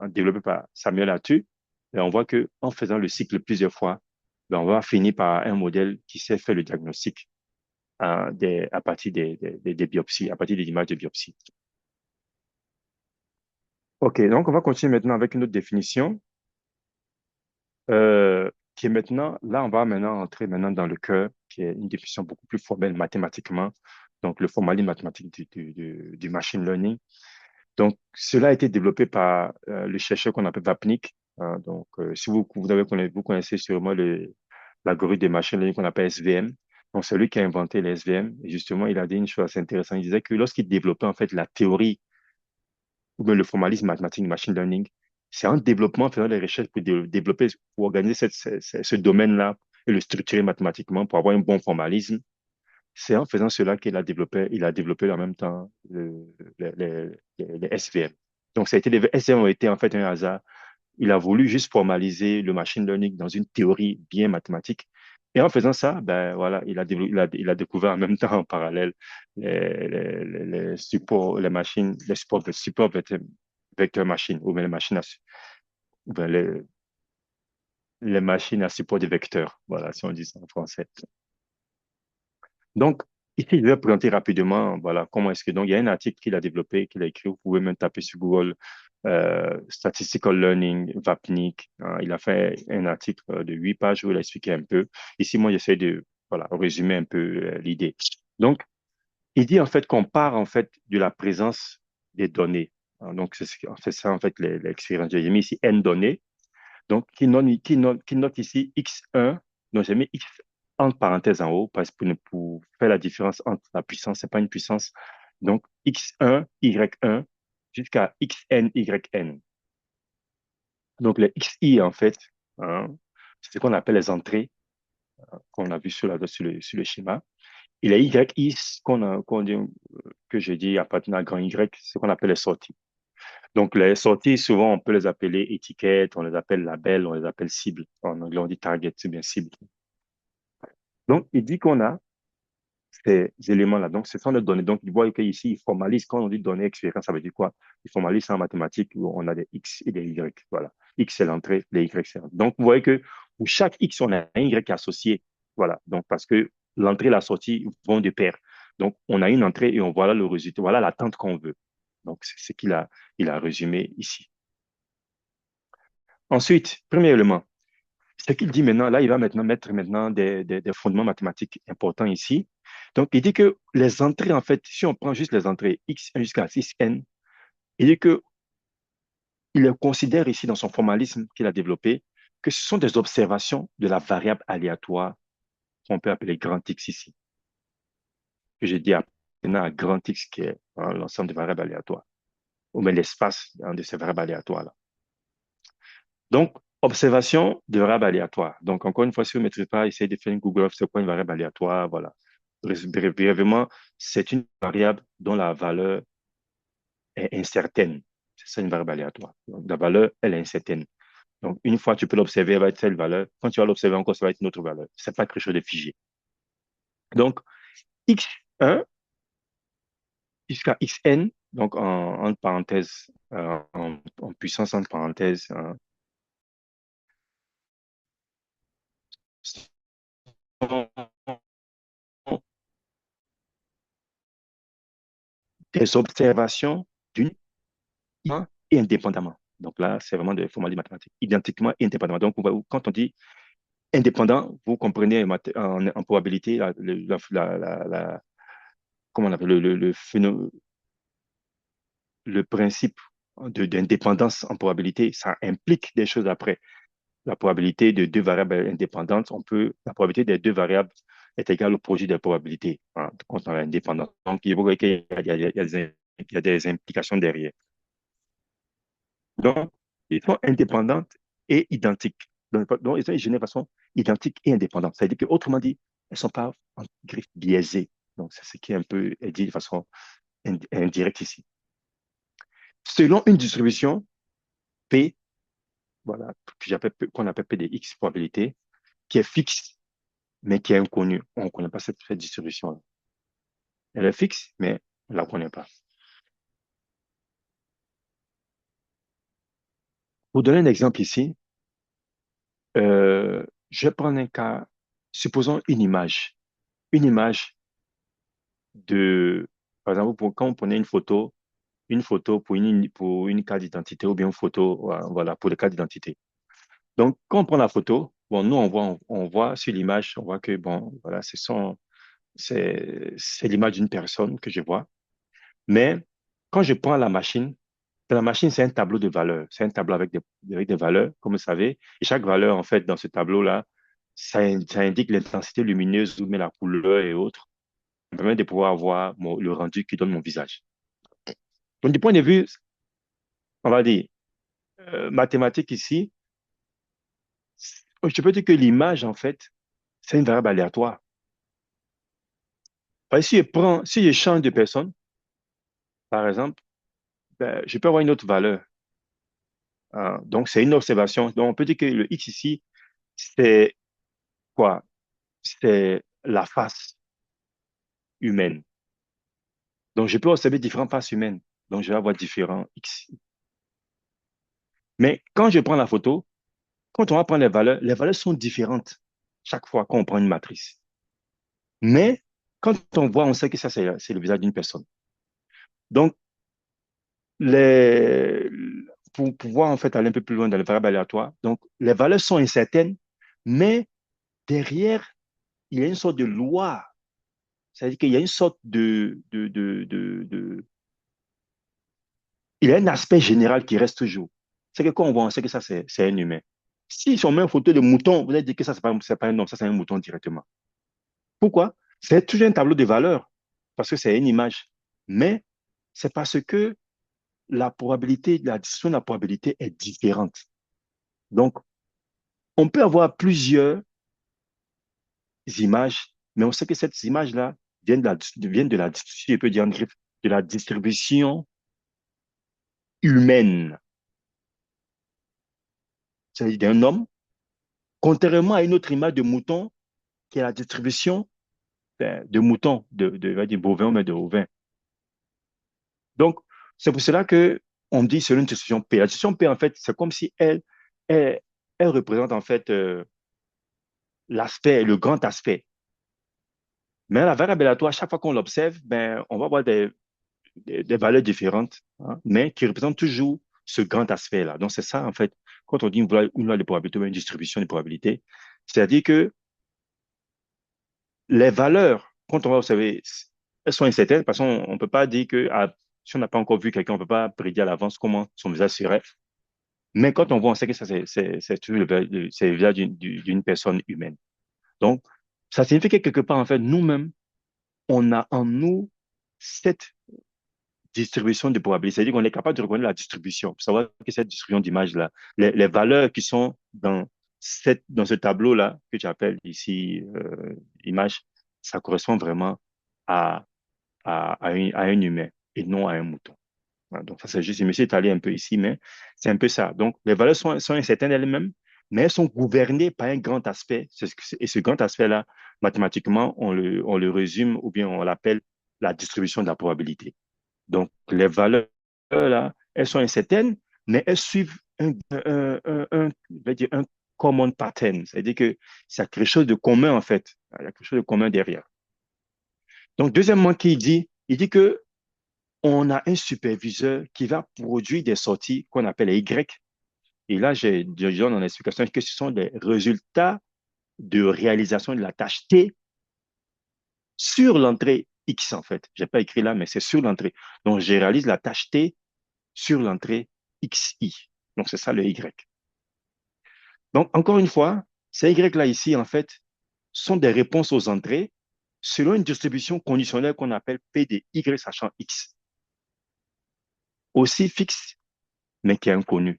développée par Samuel Atu, ben, on voit que en faisant le cycle plusieurs fois, ben, on va finir par un modèle qui sait faire le diagnostic à partir des biopsies, à partir des images de biopsie. OK, donc on va continuer maintenant avec une autre définition qui est maintenant, là, on va maintenant entrer maintenant dans le cœur, qui est une définition beaucoup plus formelle mathématiquement, donc le formalisme mathématique du machine learning. Donc, cela a été développé par le chercheur qu'on appelle Vapnik. Hein. Donc, si vous connaissez sûrement l'algorithme des machine learning qu'on appelle SVM. Donc, c'est lui qui a inventé les SVM. Et justement, il a dit une chose assez intéressante. Il disait que lorsqu'il développait en fait la théorie ou bien le formalisme mathématique, machine learning, c'est en développement, en faisant des recherches pour développer, pour organiser ce domaine-là et le structurer mathématiquement pour avoir un bon formalisme. C'est en faisant cela il a développé en même temps les SVM. Donc, ça a été, les SVM ont été en fait un hasard. Il a voulu juste formaliser le machine learning dans une théorie bien mathématique. Et en faisant ça, ben voilà, il a découvert en même temps en parallèle les supports, les machines, les supports vecteur machine, ou bien ou bien les machines à support de vecteurs. Voilà, si on dit ça en français. Donc, ici, je vais présenter rapidement, voilà, comment est-ce que, donc, il y a un article qu'il a développé, qu'il a écrit, vous pouvez même taper sur Google, Statistical Learning, Vapnik. Hein. Il a fait un article de 8 pages où il a expliqué un peu. Ici, moi, j'essaie de, voilà, résumer un peu l'idée. Donc, il dit en fait qu'on part en fait de la présence des données. Hein. Donc, c'est ça en fait l'expérience. J'ai mis ici N données. Donc, qui note ici X1. Donc, j'ai mis X entre parenthèses en haut parce que pour faire la différence entre la puissance, c'est pas une puissance. Donc, X1, Y1 jusqu'à XN, YN. Donc, les XI, en fait, hein, c'est ce qu'on appelle les entrées qu'on a vu sur le schéma. Et les YI, que je dis appartenant à grand Y, c'est ce qu'on appelle les sorties. Donc, les sorties, souvent, on peut les appeler étiquettes, on les appelle labels, on les appelle cibles. En anglais, on dit target, c'est bien cible. Donc, il dit qu'on a ces éléments-là. Donc, ce sont les données. Donc, il voit qu'ici, il formalise, quand on dit données expérience, ça veut dire quoi? Il formalise ça en mathématiques où on a des X et des Y. Voilà. X, c'est l'entrée, les Y, c'est l'entrée. Donc, vous voyez que pour chaque X, on a un Y associé. Voilà. Donc, parce que l'entrée et la sortie vont de pair. Donc, on a une entrée et on voit le résultat. Voilà l'attente qu'on veut. Donc, c'est ce il a résumé ici. Ensuite, premier élément, ce qu'il dit maintenant, là, il va maintenant mettre maintenant des fondements mathématiques importants ici. Donc, il dit que les entrées, en fait, si on prend juste les entrées x1 jusqu'à 6n, il dit que il considère ici dans son formalisme qu'il a développé que ce sont des observations de la variable aléatoire qu'on peut appeler grand X ici, que je dis maintenant à grand X qui est hein, l'ensemble des variables aléatoires, ou bien l'espace hein, de ces variables aléatoires-là. Donc, observation de variables aléatoires. Donc, encore une fois, si vous ne maîtrisez pas, essayez de faire une Google Earth, c'est quoi une variable aléatoire, voilà. Brièvement, c'est une variable dont la valeur est incertaine. C'est ça une variable aléatoire. Donc, la valeur, elle est incertaine. Donc, une fois tu peux l'observer, elle va être telle valeur. Quand tu vas l'observer encore, ça va être une autre valeur. C'est pas quelque chose de figé. Donc, x1 jusqu'à xn, donc entre parenthèses, en puissance entre parenthèses, hein, des observations d'une et indépendamment. Donc là, c'est vraiment des formalismes mathématiques, identiquement et indépendamment. Donc, quand on dit indépendant, vous comprenez en probabilité comment on appelle le principe d'indépendance en probabilité. Ça implique des choses après. La probabilité de deux variables indépendantes, la probabilité des deux variables est égale au produit des probabilités hein, quand on est indépendant. Donc, il faut qu'il y a des implications derrière. Donc, ils sont indépendantes et identiques. Donc ils sont générées de façon identique et indépendante. Ça veut dire que, autrement dit, elles ne sont pas en griffe biaisées. Donc, c'est ce qui est un peu dit de façon indirecte ici. selon une distribution P, voilà, qu'on appelle P de X probabilité, qui est fixe, mais qui est inconnue. On ne connaît pas cette distribution-là. Elle est fixe, mais on ne la connaît pas. Pour donner un exemple ici, je vais prendre un cas, supposons une image de, par exemple, quand on prenait une photo pour une carte d'identité ou bien une photo, voilà, pour les cartes d'identité. Donc, quand on prend la photo, bon, nous, on voit sur l'image, on voit que, bon, voilà, c'est l'image d'une personne que je vois. Mais quand je prends la machine, c'est un tableau de valeurs. C'est un tableau avec des valeurs, comme vous savez. Et chaque valeur, en fait, dans ce tableau-là, ça indique l'intensité lumineuse ou bien la couleur et autres. Ça me permet de pouvoir avoir le rendu qui donne mon visage. Donc, du point de vue, on va dire, mathématique ici, je peux dire que l'image, en fait, c'est une variable aléatoire. Parce que si je change de personne, par exemple, ben, je peux avoir une autre valeur. Hein. Donc, c'est une observation. Donc, on peut dire que le X ici, c'est quoi? C'est la face humaine. Donc, je peux observer différentes faces humaines. Donc, je vais avoir différents X. Mais quand je prends la photo, quand on va prendre les valeurs sont différentes chaque fois qu'on prend une matrice. Mais quand on voit, on sait que ça, c'est le visage d'une personne. Donc, les, pour pouvoir en fait aller un peu plus loin dans les variables aléatoires, donc les valeurs sont incertaines, mais derrière, il y a une sorte de loi. C'est-à-dire qu'il y a une sorte il y a un aspect général qui reste toujours. C'est que quand on voit, on sait que ça, c'est un humain. Si on met une photo de mouton, vous allez dire que ça, c'est pas un homme, ça, c'est un mouton directement. Pourquoi? C'est toujours un tableau de valeurs, parce que c'est une image. Mais c'est parce que la distribution de la probabilité est différente. Donc, on peut avoir plusieurs images, mais on sait que cette image-là vient de la, si je peux dire en griffe, de la distribution humaine, c'est-à-dire d'un homme, contrairement à une autre image de mouton qui est la distribution de moutons, on va dire bovins, mais de bovins. Donc, c'est pour cela que on dit selon une distribution P. La distribution P, en fait, c'est comme si elle, elle représente en fait l'aspect, le grand aspect. Mais la variable aléatoire, chaque fois qu'on l'observe, ben, on va avoir des valeurs différentes, hein, mais qui représentent toujours ce grand aspect-là. Donc, c'est ça, en fait, quand on dit une loi de probabilité ou une distribution de probabilité, c'est-à-dire que les valeurs, quand on va observer, elles sont incertaines parce qu'on ne peut pas dire que si on n'a pas encore vu quelqu'un, on ne peut pas prédire à l'avance comment son visage serait. Mais quand on voit, on sait que ça, c'est toujours c'est le visage d'une personne humaine. Donc, ça signifie que quelque part, en fait, nous-mêmes, on a en nous cette distribution de probabilité. C'est-à-dire qu'on est capable de reconnaître la distribution, pour savoir que cette distribution d'images-là, les valeurs qui sont dans ce tableau-là, que tu appelles ici image, ça correspond vraiment à, à un humain et non à un mouton. Voilà, donc ça, c'est juste, je me suis étalé un peu ici, mais c'est un peu ça. Donc, les valeurs sont incertaines elles-mêmes, mais elles sont gouvernées par un grand aspect. Et ce grand aspect-là, mathématiquement, on le résume ou bien on l'appelle la distribution de la probabilité. Donc, les valeurs, là, elles sont incertaines, mais elles suivent je vais dire un common pattern. C'est-à-dire que c'est quelque chose de commun, en fait. Il y a quelque chose de commun derrière. Donc, deuxièmement, il dit que on a un superviseur qui va produire des sorties qu'on appelle les Y. Et là, je donne en explication que ce sont des résultats de réalisation de la tâche T sur l'entrée X, en fait. Je n'ai pas écrit là, mais c'est sur l'entrée. Donc, je réalise la tâche T sur l'entrée XI. Donc, c'est ça le Y. Donc, encore une fois, ces Y-là ici, en fait, sont des réponses aux entrées selon une distribution conditionnelle qu'on appelle P de Y sachant X, aussi fixe, mais qui est inconnue.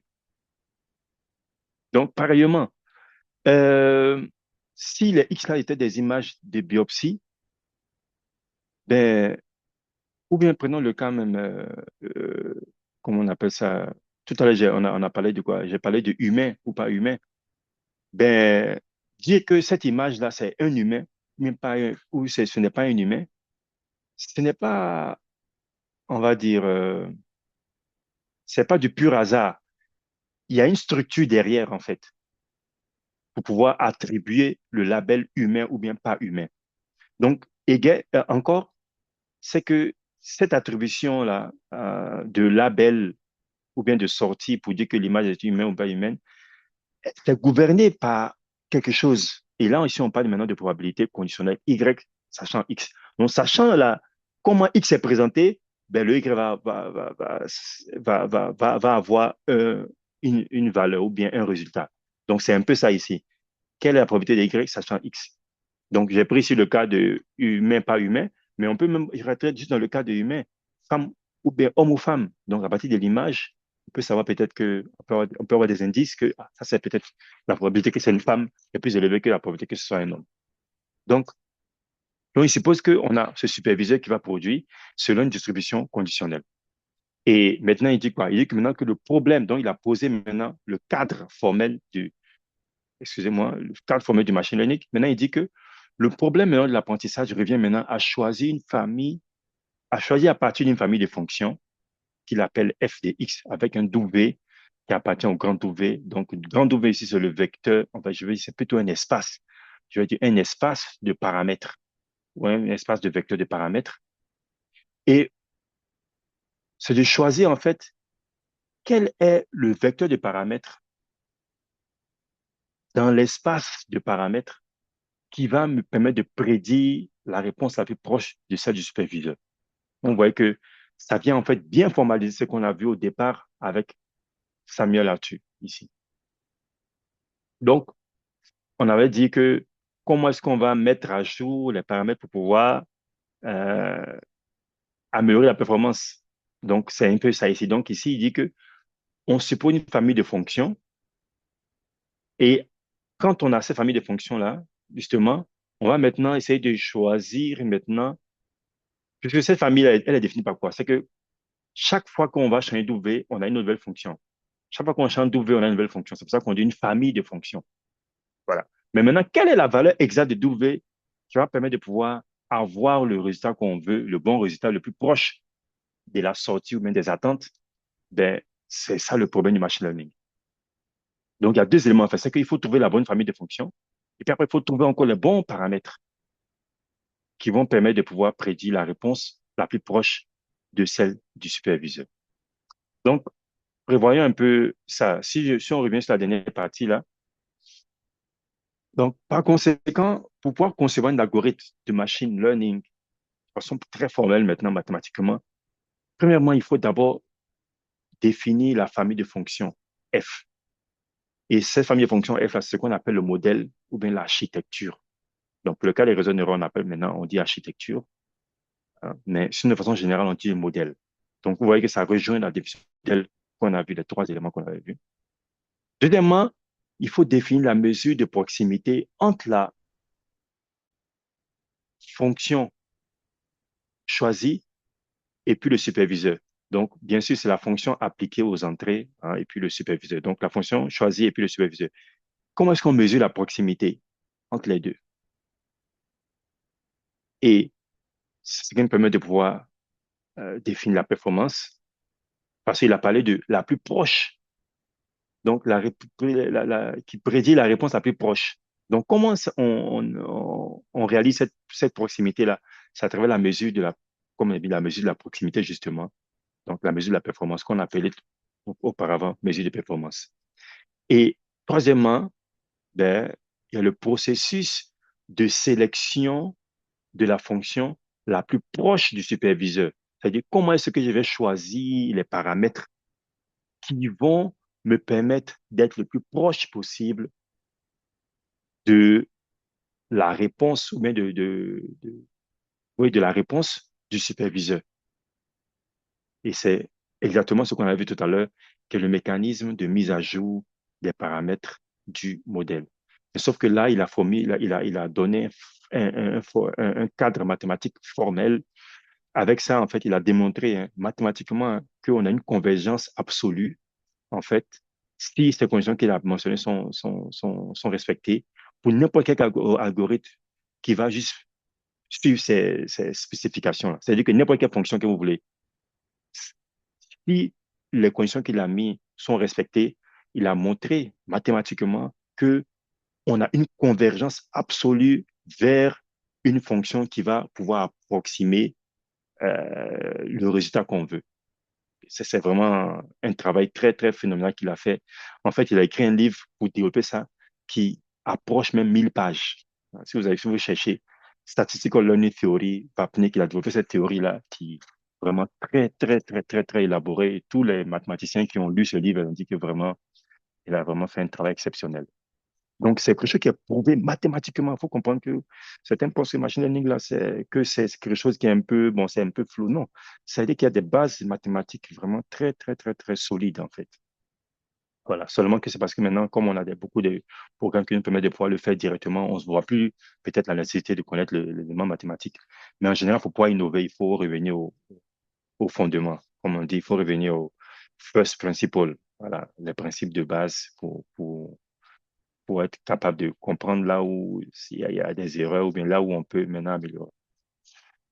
Donc, pareillement, euh, si les X-là étaient des images de biopsie, ben, ou bien prenons le cas même, comment on appelle ça? Tout à l'heure, on a parlé de quoi? J'ai parlé de humain ou pas humain. Ben, dire que cette image-là, c'est un humain, même pas ou ce n'est pas un humain, ce n'est pas, on va dire, c'est pas du pur hasard. Il y a une structure derrière, en fait, pour pouvoir attribuer le label humain ou bien pas humain. Donc, encore, c'est que cette attribution-là de label ou bien de sortie pour dire que l'image est humaine ou pas humaine, c'est gouverné par quelque chose. Et là, ici, on parle maintenant de probabilité conditionnelle Y, sachant X. Donc, sachant là, comment X est présenté, ben, le Y va avoir une valeur ou bien un résultat. Donc, c'est un peu ça ici. Quelle est la probabilité de Y sachant X? Donc, j'ai pris ici le cas de humain, pas humain, mais on peut même rentrer juste dans le cas de humain, femme ou bien homme ou femme. Donc, à partir de l'image, on peut savoir peut-être que, on peut avoir des indices que ça, c'est peut-être la probabilité que c'est une femme est plus élevée que la probabilité que ce soit un homme. Donc, il suppose qu'on a ce superviseur qui va produire selon une distribution conditionnelle. Et maintenant, il dit quoi? Il dit que maintenant que le problème, donc il a posé maintenant le cadre formel excusez-moi, le cadre formel du machine learning. Maintenant, il dit que le problème maintenant de l'apprentissage revient maintenant à choisir une famille, à choisir à partir d'une famille de fonctions qu'il appelle f de x avec un W qui appartient au grand W. Donc, le grand W ici, c'est le vecteur, enfin, je vais dire, c'est plutôt un espace. Je vais dire un espace de paramètres ou un espace de vecteurs de paramètres. Et c'est de choisir, en fait, quel est le vecteur de paramètres dans l'espace de paramètres qui va me permettre de prédire la réponse la plus proche de celle du superviseur. On voit que ça vient en fait bien formaliser ce qu'on a vu au départ avec Samuel Arthur ici. Donc, on avait dit que comment est-ce qu'on va mettre à jour les paramètres pour pouvoir euh, améliorer la performance. Donc, c'est un peu ça ici. Donc, ici, il dit que on suppose une famille de fonctions et quand on a cette famille de fonctions-là, justement, on va maintenant essayer de choisir maintenant, puisque cette famille, elle est définie par quoi? C'est que chaque fois qu'on va changer d'OV, on a une nouvelle fonction. Chaque fois qu'on change d'OV, on a une nouvelle fonction. C'est pour ça qu'on dit une famille de fonctions. Voilà. Mais maintenant, quelle est la valeur exacte de d'OV qui va permettre de pouvoir avoir le résultat qu'on veut, le bon résultat le plus proche de la sortie ou même des attentes? Ben, c'est ça le problème du machine learning. Donc, il y a deux éléments à faire. C'est qu'il faut trouver la bonne famille de fonctions. Et puis après, il faut trouver encore les bons paramètres qui vont permettre de pouvoir prédire la réponse la plus proche de celle du superviseur. Donc, prévoyons un peu ça. Si on revient sur la dernière partie là, donc par conséquent, pour pouvoir concevoir un algorithme de machine learning de façon très formelle maintenant mathématiquement, premièrement, il faut d'abord définir la famille de fonctions F. Et cette famille de fonctions F, là, c'est ce qu'on appelle le modèle ou bien l'architecture. Donc, pour le cas des réseaux neuronaux, on appelle maintenant, on dit architecture, hein, mais sinon, de façon générale, on dit modèle. Donc, vous voyez que ça rejoint la définition du modèle qu'on a vu, les trois éléments qu'on avait vus. Deuxièmement, il faut définir la mesure de proximité entre la fonction choisie et puis le superviseur. Donc, bien sûr, c'est la fonction appliquée aux entrées, hein, et puis le superviseur. Donc, la fonction choisie et puis le superviseur. Comment est-ce qu'on mesure la proximité entre les deux? Et c'est ce qui me permet de pouvoir définir la performance parce qu'il a parlé de la plus proche, donc qui prédit la réponse la plus proche. Donc, comment on réalise cette proximité-là? C'est à travers la mesure de comme on a dit, la mesure de la proximité, justement. Donc, la mesure de la performance qu'on appelait auparavant mesure de performance. Et troisièmement, ben, il y a le processus de sélection de la fonction la plus proche du superviseur. C'est-à-dire, comment est-ce que je vais choisir les paramètres qui vont me permettre d'être le plus proche possible de la réponse ou bien oui, de la réponse du superviseur. Et c'est exactement ce qu'on a vu tout à l'heure, qui est le mécanisme de mise à jour des paramètres du modèle. Mais sauf que là, il a fourni, il a donné un cadre mathématique formel avec ça, en fait, il a démontré hein, mathématiquement hein, qu'on a une convergence absolue, en fait, si ces conditions qu'il a mentionnées sont respectées, pour n'importe quel algorithme qui va juste suivre ces spécifications-là. C'est-à-dire que n'importe quelle fonction que vous voulez, si les conditions qu'il a mises sont respectées, il a montré mathématiquement que on a une convergence absolue vers une fonction qui va pouvoir approximer le résultat qu'on veut. C'est vraiment un travail très, très phénoménal qu'il a fait. En fait, il a écrit un livre pour développer ça qui approche même 1000 pages. Si vous cherchez Statistical Learning Theory, Vapnik, il a développé cette théorie-là qui est vraiment très, très, très, très, très élaborée. Et tous les mathématiciens qui ont lu ce livre ont dit que vraiment, il a vraiment fait un travail exceptionnel. Donc, c'est quelque chose qui est prouvé mathématiquement. Il faut comprendre que certains postes de machine learning, là, c'est quelque chose qui est un peu, bon, c'est un peu flou. Non, ça veut dire qu'il y a des bases mathématiques vraiment très, très, très, très solides, en fait. Voilà. Seulement que c'est parce que maintenant, comme on a beaucoup de programmes qui nous permettent de pouvoir le faire directement, on ne se voit plus peut-être la nécessité de connaître l'élément mathématique. Mais en général, il faut pouvoir innover, il faut revenir au fondement. Comme on dit, il faut revenir au first principle. Voilà, les principes de base pour être capable de comprendre là où il y a des erreurs ou bien là où on peut maintenant améliorer.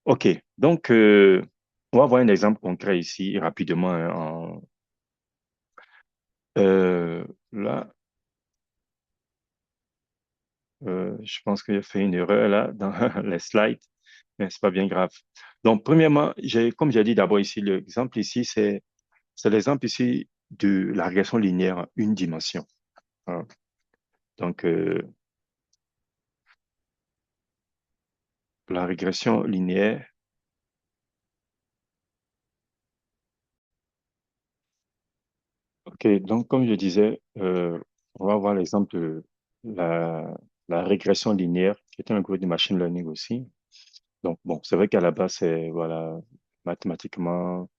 OK, donc on va voir un exemple concret ici rapidement. Hein, là, je pense que j'ai fait une erreur là dans les slides, mais c'est pas bien grave. Donc, premièrement, comme j'ai dit d'abord ici, l'exemple ici, c'est l'exemple ici de la régression linéaire en une dimension. Hein. Donc, la régression linéaire. Ok, donc comme je disais, on va voir l'exemple de la, la régression linéaire, qui est un algorithme de machine learning aussi. Donc bon, c'est vrai qu'à la base, c'est voilà, mathématiquement,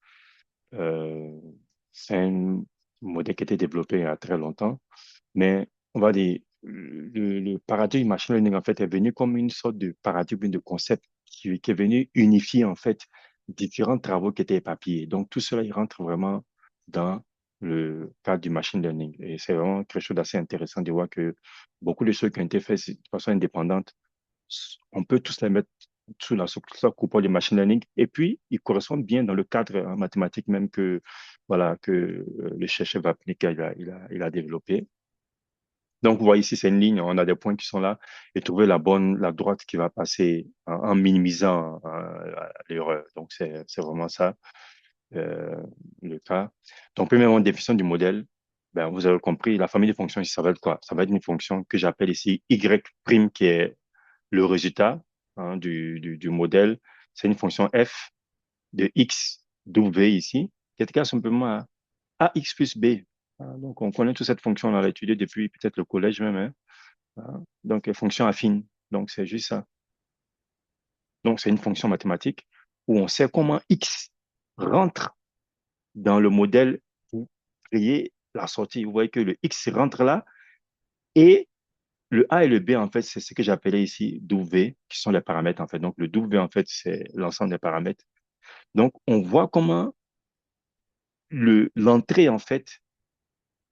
euh, c'est un modèle qui a été développé il y a très longtemps, mais on va dire, le paradigme machine learning, en fait, est venu comme une sorte de paradigme de concept qui est venu unifier, en fait, différents travaux qui étaient éparpillés. Donc, tout cela, il rentre vraiment dans le cadre du machine learning. Et c'est vraiment quelque chose d'assez intéressant de voir que beaucoup de choses qui ont été faites de façon indépendante, on peut tous les mettre sous la coupole du machine learning. Et puis, ils correspondent bien dans le cadre mathématique même voilà, que le chercheur Vapnik il a développé. Donc, vous voyez ici, c'est une ligne, on a des points qui sont là, et trouver la droite qui va passer en minimisant l'erreur. Donc, c'est vraiment ça, euh, le cas. Donc, premièrement, définition du modèle. Ben, vous avez compris, la famille de fonctions ici, ça va être quoi? Ça va être une fonction que j'appelle ici Y', qui est le résultat hein, du modèle. C'est une fonction f de x, w ici, qui est égal simplement à ax plus b. Donc, on connaît toute cette fonction, on l'a étudiée depuis peut-être le collège même. Hein. Donc, fonction affine. Donc, c'est juste ça. Donc, c'est une fonction mathématique où on sait comment X rentre dans le modèle pour créer la sortie. Vous voyez que le X rentre là et le A et le B, en fait, c'est ce que j'appelais ici W, qui sont les paramètres, en fait. Donc, le W, en fait, c'est l'ensemble des paramètres. Donc, on voit comment l'entrée, en fait,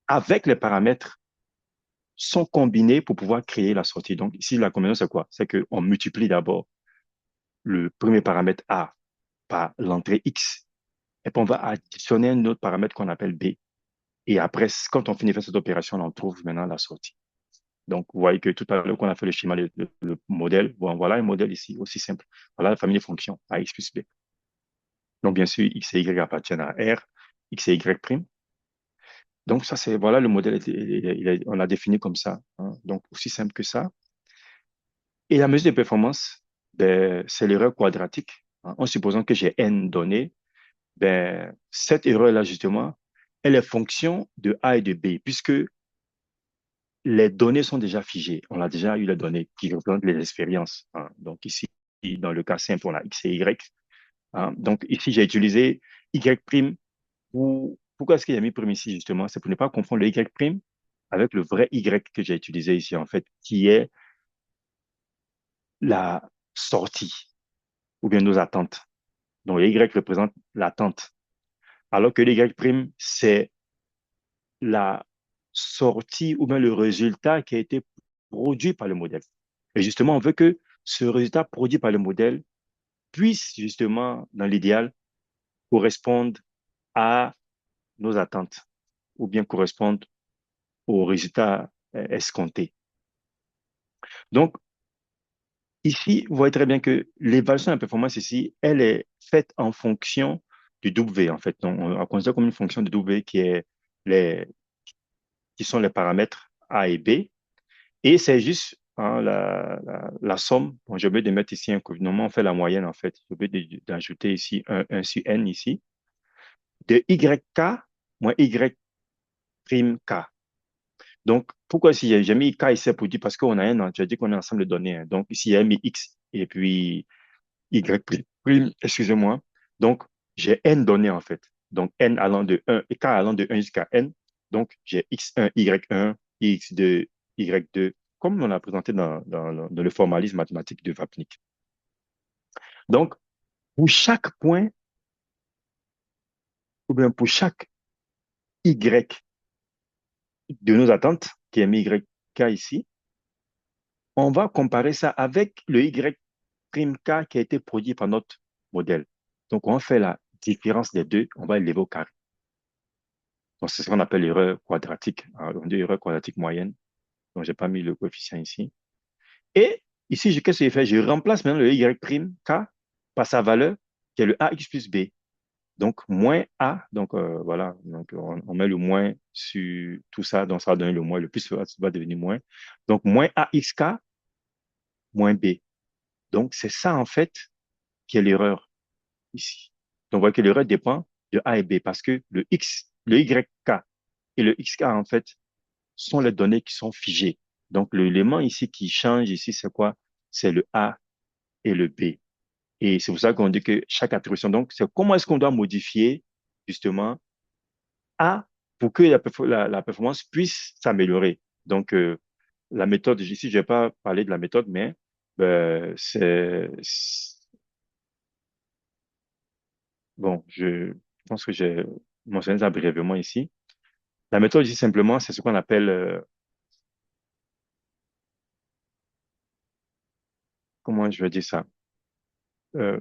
avec les paramètres, sont combinés pour pouvoir créer la sortie. Donc, ici, la combinaison, c'est quoi? C'est qu'on multiplie d'abord le premier paramètre A par l'entrée X. Et puis, on va additionner un autre paramètre qu'on appelle B. Et après, quand on finit de faire cette opération, on trouve maintenant la sortie. Donc, vous voyez que tout à l'heure, qu'on a fait le schéma, le modèle, bon, voilà un modèle ici, aussi simple. Voilà la famille de fonctions, AX plus B. Donc, bien sûr, X et Y appartiennent à R, X et Y'. Donc, ça, c'est, voilà, le modèle, on l'a défini comme ça. Hein. Donc, aussi simple que ça. Et la mesure de performance, ben, c'est l'erreur quadratique. Hein. En supposant que j'ai N données, ben, cette erreur-là, justement, elle est fonction de A et de B, puisque les données sont déjà figées. On a déjà eu les données qui représentent les expériences. Hein. Donc ici, dans le cas simple, on a X et Y. Hein. Donc ici, j'ai utilisé Y'. Pourquoi est-ce qu'il y a mis prime ici, justement? C'est pour ne pas confondre le Y' avec le vrai Y que j'ai utilisé ici, en fait, qui est la sortie ou bien nos attentes. Donc, le Y représente l'attente. Alors que le Y', c'est la sortie ou bien le résultat qui a été produit par le modèle. Et justement, on veut que ce résultat produit par le modèle puisse justement, dans l'idéal, correspondre à nos attentes ou bien correspondre au résultat escompté. Donc, ici, vous voyez très bien que l'évaluation de la performance ici, elle est faite en fonction du W, en fait. Donc, on considère comme une fonction de W les, qui sont les paramètres A et B. Et c'est juste hein, la somme. Bon, j'ai oublié de mettre ici un coefficient. On fait la moyenne, en fait. J'ai oublié d'ajouter ici un sur N ici. De YK moins Y prime K. Donc, pourquoi si j'ai mis K ici pour dire parce qu'on a un, tu as dit qu'on a un ensemble de données. Hein. Donc, ici, il y a mis X et puis Y prime, excusez-moi. Donc, j'ai N données, en fait. Donc, N allant de 1 et K allant de 1 jusqu'à N. Donc, j'ai X1, Y1, X2, Y2, comme on a présenté dans le formalisme mathématique de Vapnik. Donc, pour chaque point, ou bien pour chaque Y de nos attentes, qui est mis YK ici, on va comparer ça avec le Y prime K qui a été produit par notre modèle. Donc, on fait la différence des deux, on va élever au carré. Donc, c'est ce qu'on appelle l'erreur quadratique. On dit erreur quadratique moyenne. Donc, j'ai pas mis le coefficient ici. Et ici, qu'est-ce que j'ai fait? Je remplace maintenant le Y' K par sa valeur, qui est le AX plus B. Donc, moins A. Donc, voilà. Donc, on met le moins sur tout ça. Donc, ça va donner le moins. Le plus ça va devenir moins. Donc, moins AXK moins B. Donc, c'est ça, en fait, qui est l'erreur ici. Donc, vous voyez que l'erreur dépend de A et B parce que le YK et le XK, en fait, sont les données qui sont figées. Donc, l'élément ici qui change ici, c'est quoi? C'est le A et le B. Et c'est pour ça qu'on dit que chaque attribution, donc, c'est comment est-ce qu'on doit modifier, justement, A pour que la performance puisse s'améliorer. Donc, la méthode, ici, je vais pas parler de la méthode, mais bon, je pense que j'ai mentionné ça brièvement ici. La méthode, ici, simplement, c'est ce qu'on appelle, comment je vais dire ça?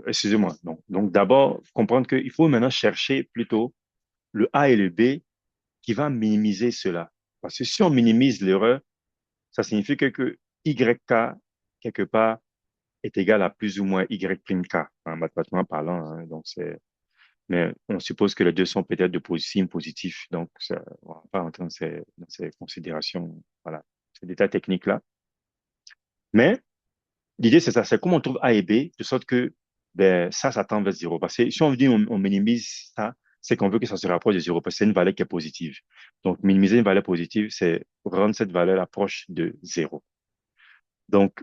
Excusez-moi. Donc d'abord, comprendre qu'il faut maintenant chercher plutôt le A et le B qui va minimiser cela. Parce que si on minimise l'erreur, ça signifie que YK, quelque part, est égal à plus ou moins Y prime K, hein, mathématiquement parlant. Hein. Donc mais on suppose que les deux sont peut-être de signes positifs. Donc, on va pas rentrer dans ces considérations, voilà, ces détails techniques-là. Mais l'idée, c'est ça, c'est comment on trouve A et B, de sorte que ben, ça tend vers zéro. Parce que si on dit on minimise ça, c'est qu'on veut que ça se rapproche de zéro, parce que c'est une valeur qui est positive. Donc, minimiser une valeur positive, c'est rendre cette valeur proche de zéro. Donc,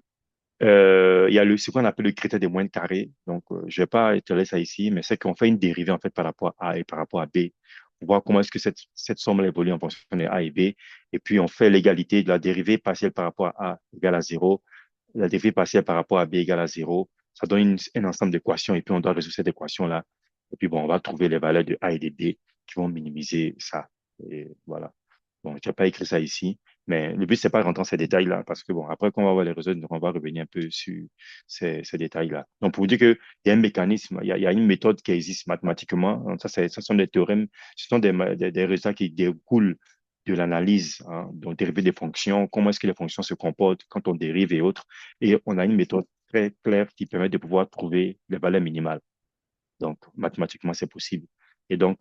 il y a ce qu'on appelle le critère des moyennes carrées. Donc, je vais pas étaler ça ici, mais c'est qu'on fait une dérivée en fait par rapport à A et par rapport à B pour voir comment est-ce que cette somme évolue en fonction de A et B. Et puis, on fait l'égalité de la dérivée partielle par rapport à A égale à zéro, la dérivée partielle par rapport à B égale à zéro. Ça donne un ensemble d'équations et puis on doit résoudre cette équation-là. Et puis, bon, on va trouver les valeurs de A et de B qui vont minimiser ça. Et voilà. Bon, je n'ai pas écrit ça ici, mais le but, c'est pas de rentrer dans ces détails-là, parce que bon, après qu'on va voir les résultats, on va revenir un peu sur ces détails-là. Donc, pour vous dire qu'il y a un mécanisme, il y a une méthode qui existe mathématiquement. Donc, ce sont des théorèmes, ce sont des résultats qui découlent de l'analyse, hein, donc dériver des fonctions, comment est-ce que les fonctions se comportent quand on dérive et autres. Et on a une méthode très claire qui permet de pouvoir trouver les valeurs minimales. Donc, mathématiquement, c'est possible. Et donc,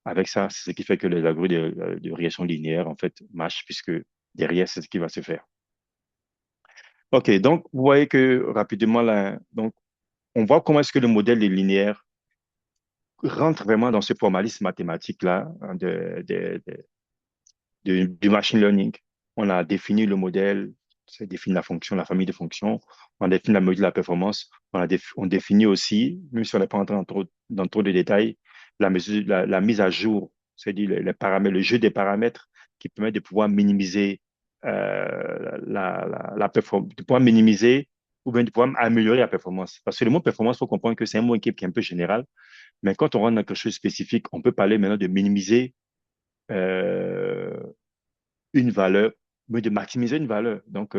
avec ça, c'est ce qui fait que les algorithmes de régression linéaire, en fait, marchent puisque derrière, c'est ce qui va se faire. OK, donc, vous voyez que rapidement, là, donc, on voit comment est-ce que le modèle linéaire rentre vraiment dans ce formalisme mathématique-là hein, du machine learning. On a défini le modèle, c'est défini la fonction, la famille de fonctions, on a défini la mesure de la performance, on définit aussi, même si on n'est pas entré dans trop de détails, la mise à jour, c'est-à-dire les paramètres, le jeu des paramètres qui permet de pouvoir minimiser la performance, de pouvoir minimiser ou bien du programme améliorer la performance. Parce que le mot performance, il faut comprendre que c'est un mot qui est un peu général, mais quand on rentre dans quelque chose de spécifique, on peut parler maintenant de minimiser euh, une valeur, mais de maximiser une valeur. Donc,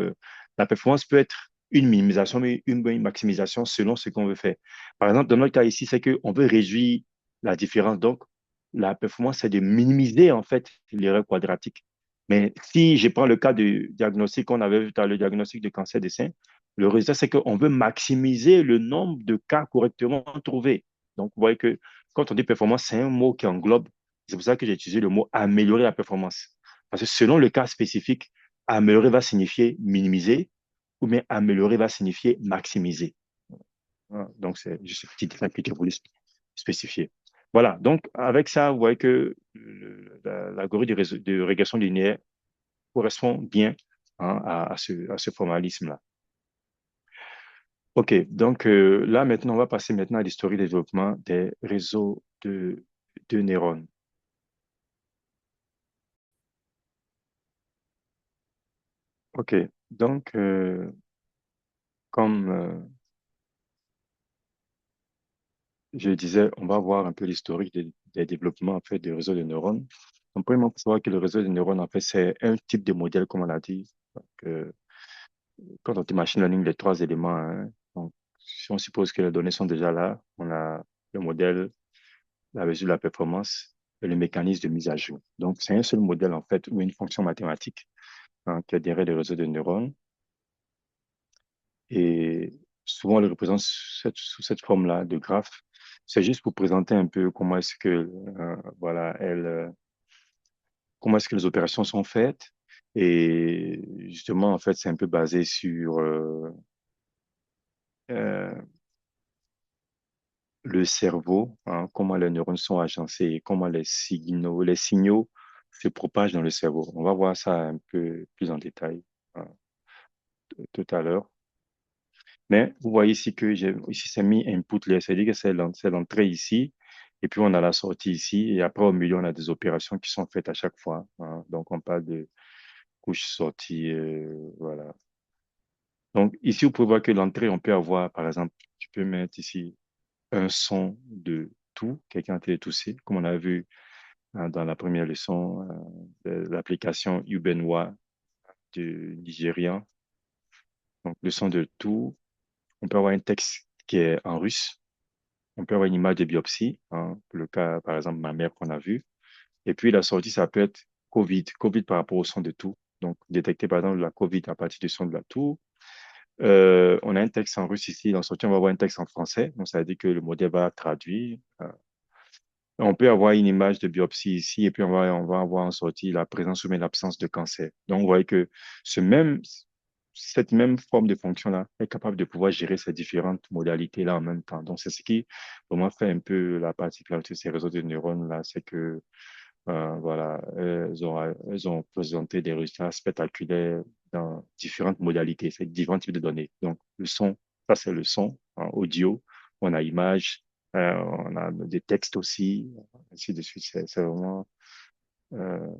la performance peut être une minimisation, mais une maximisation selon ce qu'on veut faire. Par exemple, dans notre cas ici, c'est qu'on veut réduire la différence. Donc, la performance, c'est de minimiser en fait l'erreur quadratique. Mais si je prends le cas du diagnostic qu'on avait vu dans le diagnostic de cancer des seins, le résultat, c'est qu'on veut maximiser le nombre de cas correctement trouvés. Donc, vous voyez que quand on dit performance, c'est un mot qui englobe. C'est pour ça que j'ai utilisé le mot améliorer la performance. Parce que selon le cas spécifique, améliorer va signifier minimiser ou bien améliorer va signifier maximiser. Voilà. Donc, c'est juste ce petit détail que j'ai voulu spécifier. Voilà. Donc, avec ça, vous voyez que l'algorithme de régression linéaire correspond bien hein, à ce formalisme-là. OK. Donc, là, maintenant, on va passer maintenant à l'historique de développement des réseaux de neurones. OK. Donc, comme je disais, on va voir un peu l'historique des développements en fait, des réseaux de neurones. Donc, premièrement, il faut savoir que le réseau de neurones, en fait, c'est un type de modèle, comme on l'a dit. Donc, quand on dit machine learning, les trois éléments, hein. Donc, si on suppose que les données sont déjà là, on a le modèle, la mesure de la performance et le mécanisme de mise à jour. Donc, c'est un seul modèle, en fait, ou une fonction mathématique hein, qui est derrière les réseaux de neurones. Et souvent, on le représente sous cette forme-là de graphe. C'est juste pour présenter un peu comment est-ce que, voilà, comment est-ce que les opérations sont faites. Et justement, en fait, c'est un peu basé sur euh, le cerveau, hein, comment les neurones sont agencés et comment les signaux se propagent dans le cerveau. On va voir ça un peu plus en détail hein, tout à l'heure. Mais vous voyez ici que ici c'est mis input layer, c'est-à-dire que c'est l'entrée ici, et puis on a la sortie ici, et après au milieu on a des opérations qui sont faites à chaque fois, hein. Donc on parle de couche sortie, voilà. Donc ici vous pouvez voir que l'entrée on peut avoir, par exemple, tu peux mettre ici un son de tout, quelqu'un a été toussé, comme on a vu hein, dans la première leçon de l'application Ubenwa du Nigérian. Donc le son de tout, on peut avoir un texte qui est en russe. On peut avoir une image de biopsie, hein, pour le cas, par exemple, ma mère qu'on a vu. Et puis, la sortie, ça peut être COVID, COVID par rapport au son de tout. Donc, détecter, par exemple, la COVID à partir du son de la toux. On a un texte en russe ici. Dans la sortie, on va avoir un texte en français. Donc, ça veut dire que le modèle va traduire. On peut avoir une image de biopsie ici et puis on va avoir en sortie la présence ou bien l'absence de cancer. Donc, vous voyez que cette même forme de fonction-là est capable de pouvoir gérer ces différentes modalités-là en même temps. Donc, c'est ce qui, pour moi, fait un peu la particularité de ces réseaux de neurones-là, c'est que, voilà, elles ont présenté des résultats spectaculaires dans différentes modalités, c'est différents types de données. Donc, le son, ça, c'est le son, hein, audio, on a image, on a des textes aussi, ainsi de suite. C'est vraiment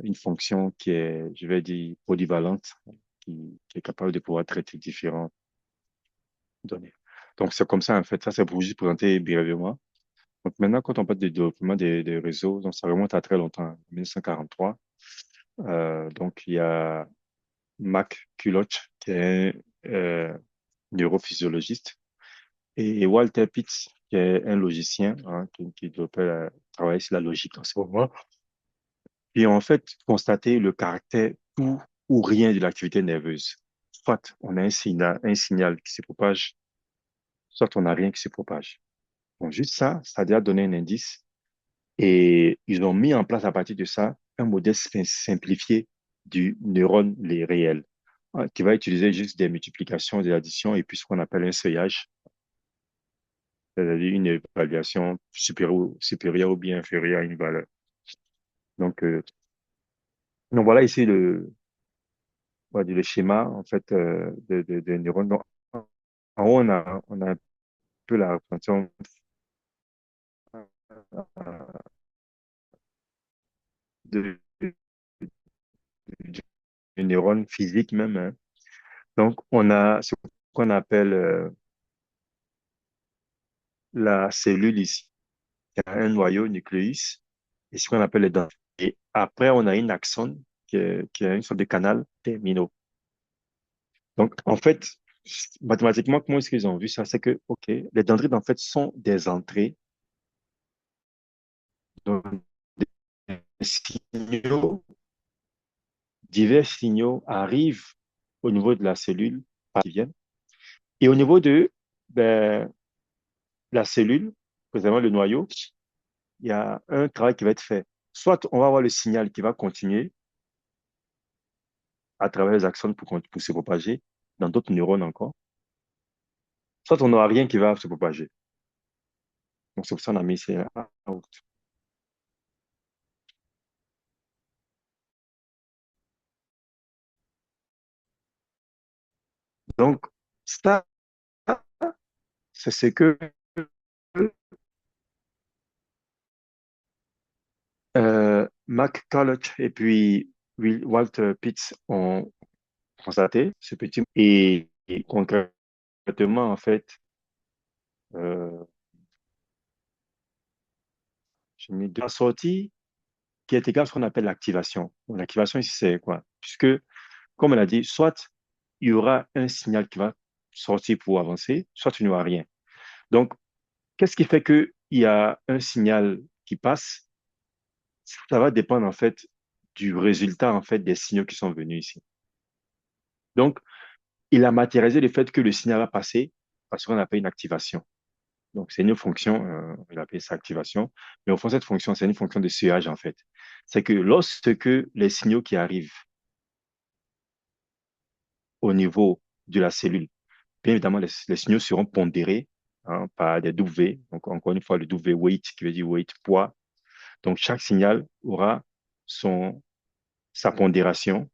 une fonction qui est, je vais dire, polyvalente, qui est capable de pouvoir traiter différentes données. Donc, c'est comme ça, en fait. Ça, c'est pour juste présenter brièvement. Donc, maintenant, quand on parle de développement des réseaux, donc ça remonte à très longtemps, 1943. Donc, il y a Mac Culloch, qui est neurophysiologiste, et Walter Pitts, qui est un logicien, hein, qui développait travaillait sur la logique en ce moment. Et en fait, constater le caractère tout ou rien de l'activité nerveuse. Soit on a un signal qui se propage, soit on n'a rien qui se propage. Donc, juste ça, ça a déjà donné un indice. Et ils ont mis en place à partir de ça un modèle simplifié du neurone les réels, hein, qui va utiliser juste des multiplications, des additions et puis ce qu'on appelle un seuillage, c'est-à-dire une évaluation supérieure ou bien inférieure à une valeur. Donc, voilà ici on va dire le schéma en fait de neurones. Donc, en haut, on a un peu la représentation de, du neurone physique même, hein. Donc, on a ce qu'on appelle la cellule ici. Il y a un noyau nucléus et ce qu'on appelle les dendrites. Et après, on a une axone qui est une sorte de canal terminaux. Donc, en fait, mathématiquement, comment est-ce qu'ils ont vu ça? C'est que, OK, les dendrites, en fait, sont des entrées, donc des signaux, divers signaux arrivent au niveau de la cellule qui viennent. Et au niveau de ben, la cellule, précisément le noyau, il y a un travail qui va être fait. Soit on va avoir le signal qui va continuer à travers les axones pour se propager dans d'autres neurones encore, soit on n'aura rien qui va se propager. Donc, c'est pour ça qu'on a mis c'est out. Donc, ça, c'est ce que McCulloch et puis Walter Pitts ont constaté, ce petit. Et concrètement, en fait, euh, j'ai mis deux sorties qui est égal à ce qu'on appelle l'activation. Donc, l'activation ici, c'est quoi? Puisque, comme on a dit, soit il y aura un signal qui va sortir pour avancer, soit il n'y aura rien. Donc, qu'est-ce qui fait qu'il y a un signal qui passe? Ça va dépendre en fait du résultat en fait des signaux qui sont venus ici. Donc, il a matérialisé le fait que le signal va passer parce qu'on appelle une activation. Donc, c'est une fonction, il appelle ça activation, mais au fond, cette fonction, c'est une fonction de seuillage en fait. C'est que lorsque les signaux qui arrivent au niveau de la cellule, bien évidemment, les signaux seront pondérés hein, par des W. Donc, encore une fois, le W weight qui veut dire weight, poids. Donc, chaque signal aura sa pondération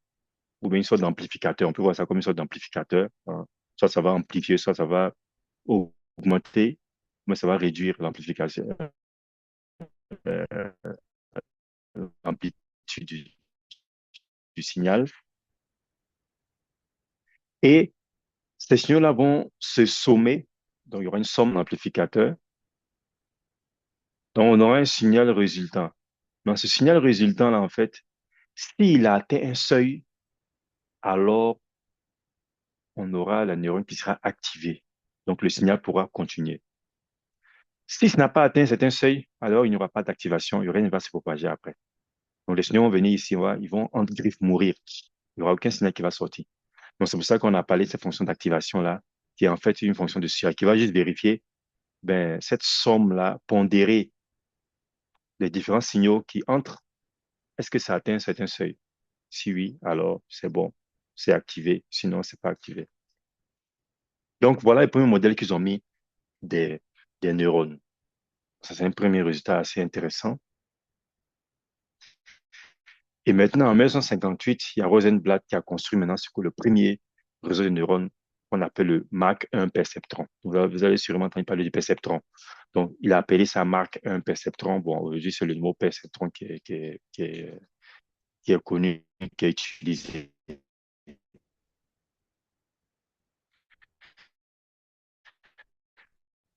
ou bien une sorte d'amplificateur. On peut voir ça comme une sorte d'amplificateur, hein. Soit ça va amplifier, soit ça va augmenter, mais ça va réduire l'amplification, euh, l'amplitude du signal. Et ces signaux-là vont se sommer. Donc, il y aura une somme d'amplificateurs. Donc, on aura un signal résultant. Dans ce signal résultant-là, en fait, s'il a atteint un seuil, alors on aura la neurone qui sera activée. Donc, le signal pourra continuer. Si ce n'a pas atteint un certain seuil, alors il n'y aura pas d'activation, il y aura rien ne va se propager après. Donc, les signaux vont venir ici, ils vont, entre griffes, mourir. Il n'y aura aucun signal qui va sortir. Donc, c'est pour ça qu'on a parlé de cette fonction d'activation-là, qui est en fait une fonction de suivi, qui va juste vérifier, ben, cette somme-là, pondérer les différents signaux qui entrent, est-ce que ça atteint un certain seuil? Si oui, alors c'est bon, c'est activé, sinon c'est pas activé. Donc, voilà le premier modèle qu'ils ont mis des, des neurones. Ça, c'est un premier résultat assez intéressant. Et maintenant, en 1958, il y a Rosenblatt qui a construit maintenant ce que le premier réseau de neurones qu'on appelle le Mach 1 perceptron. Vous avez sûrement entendu parler du perceptron. Donc, il a appelé ça Mach 1 perceptron. Bon, aujourd'hui, c'est le mot perceptron qui est connu, qui est utilisé.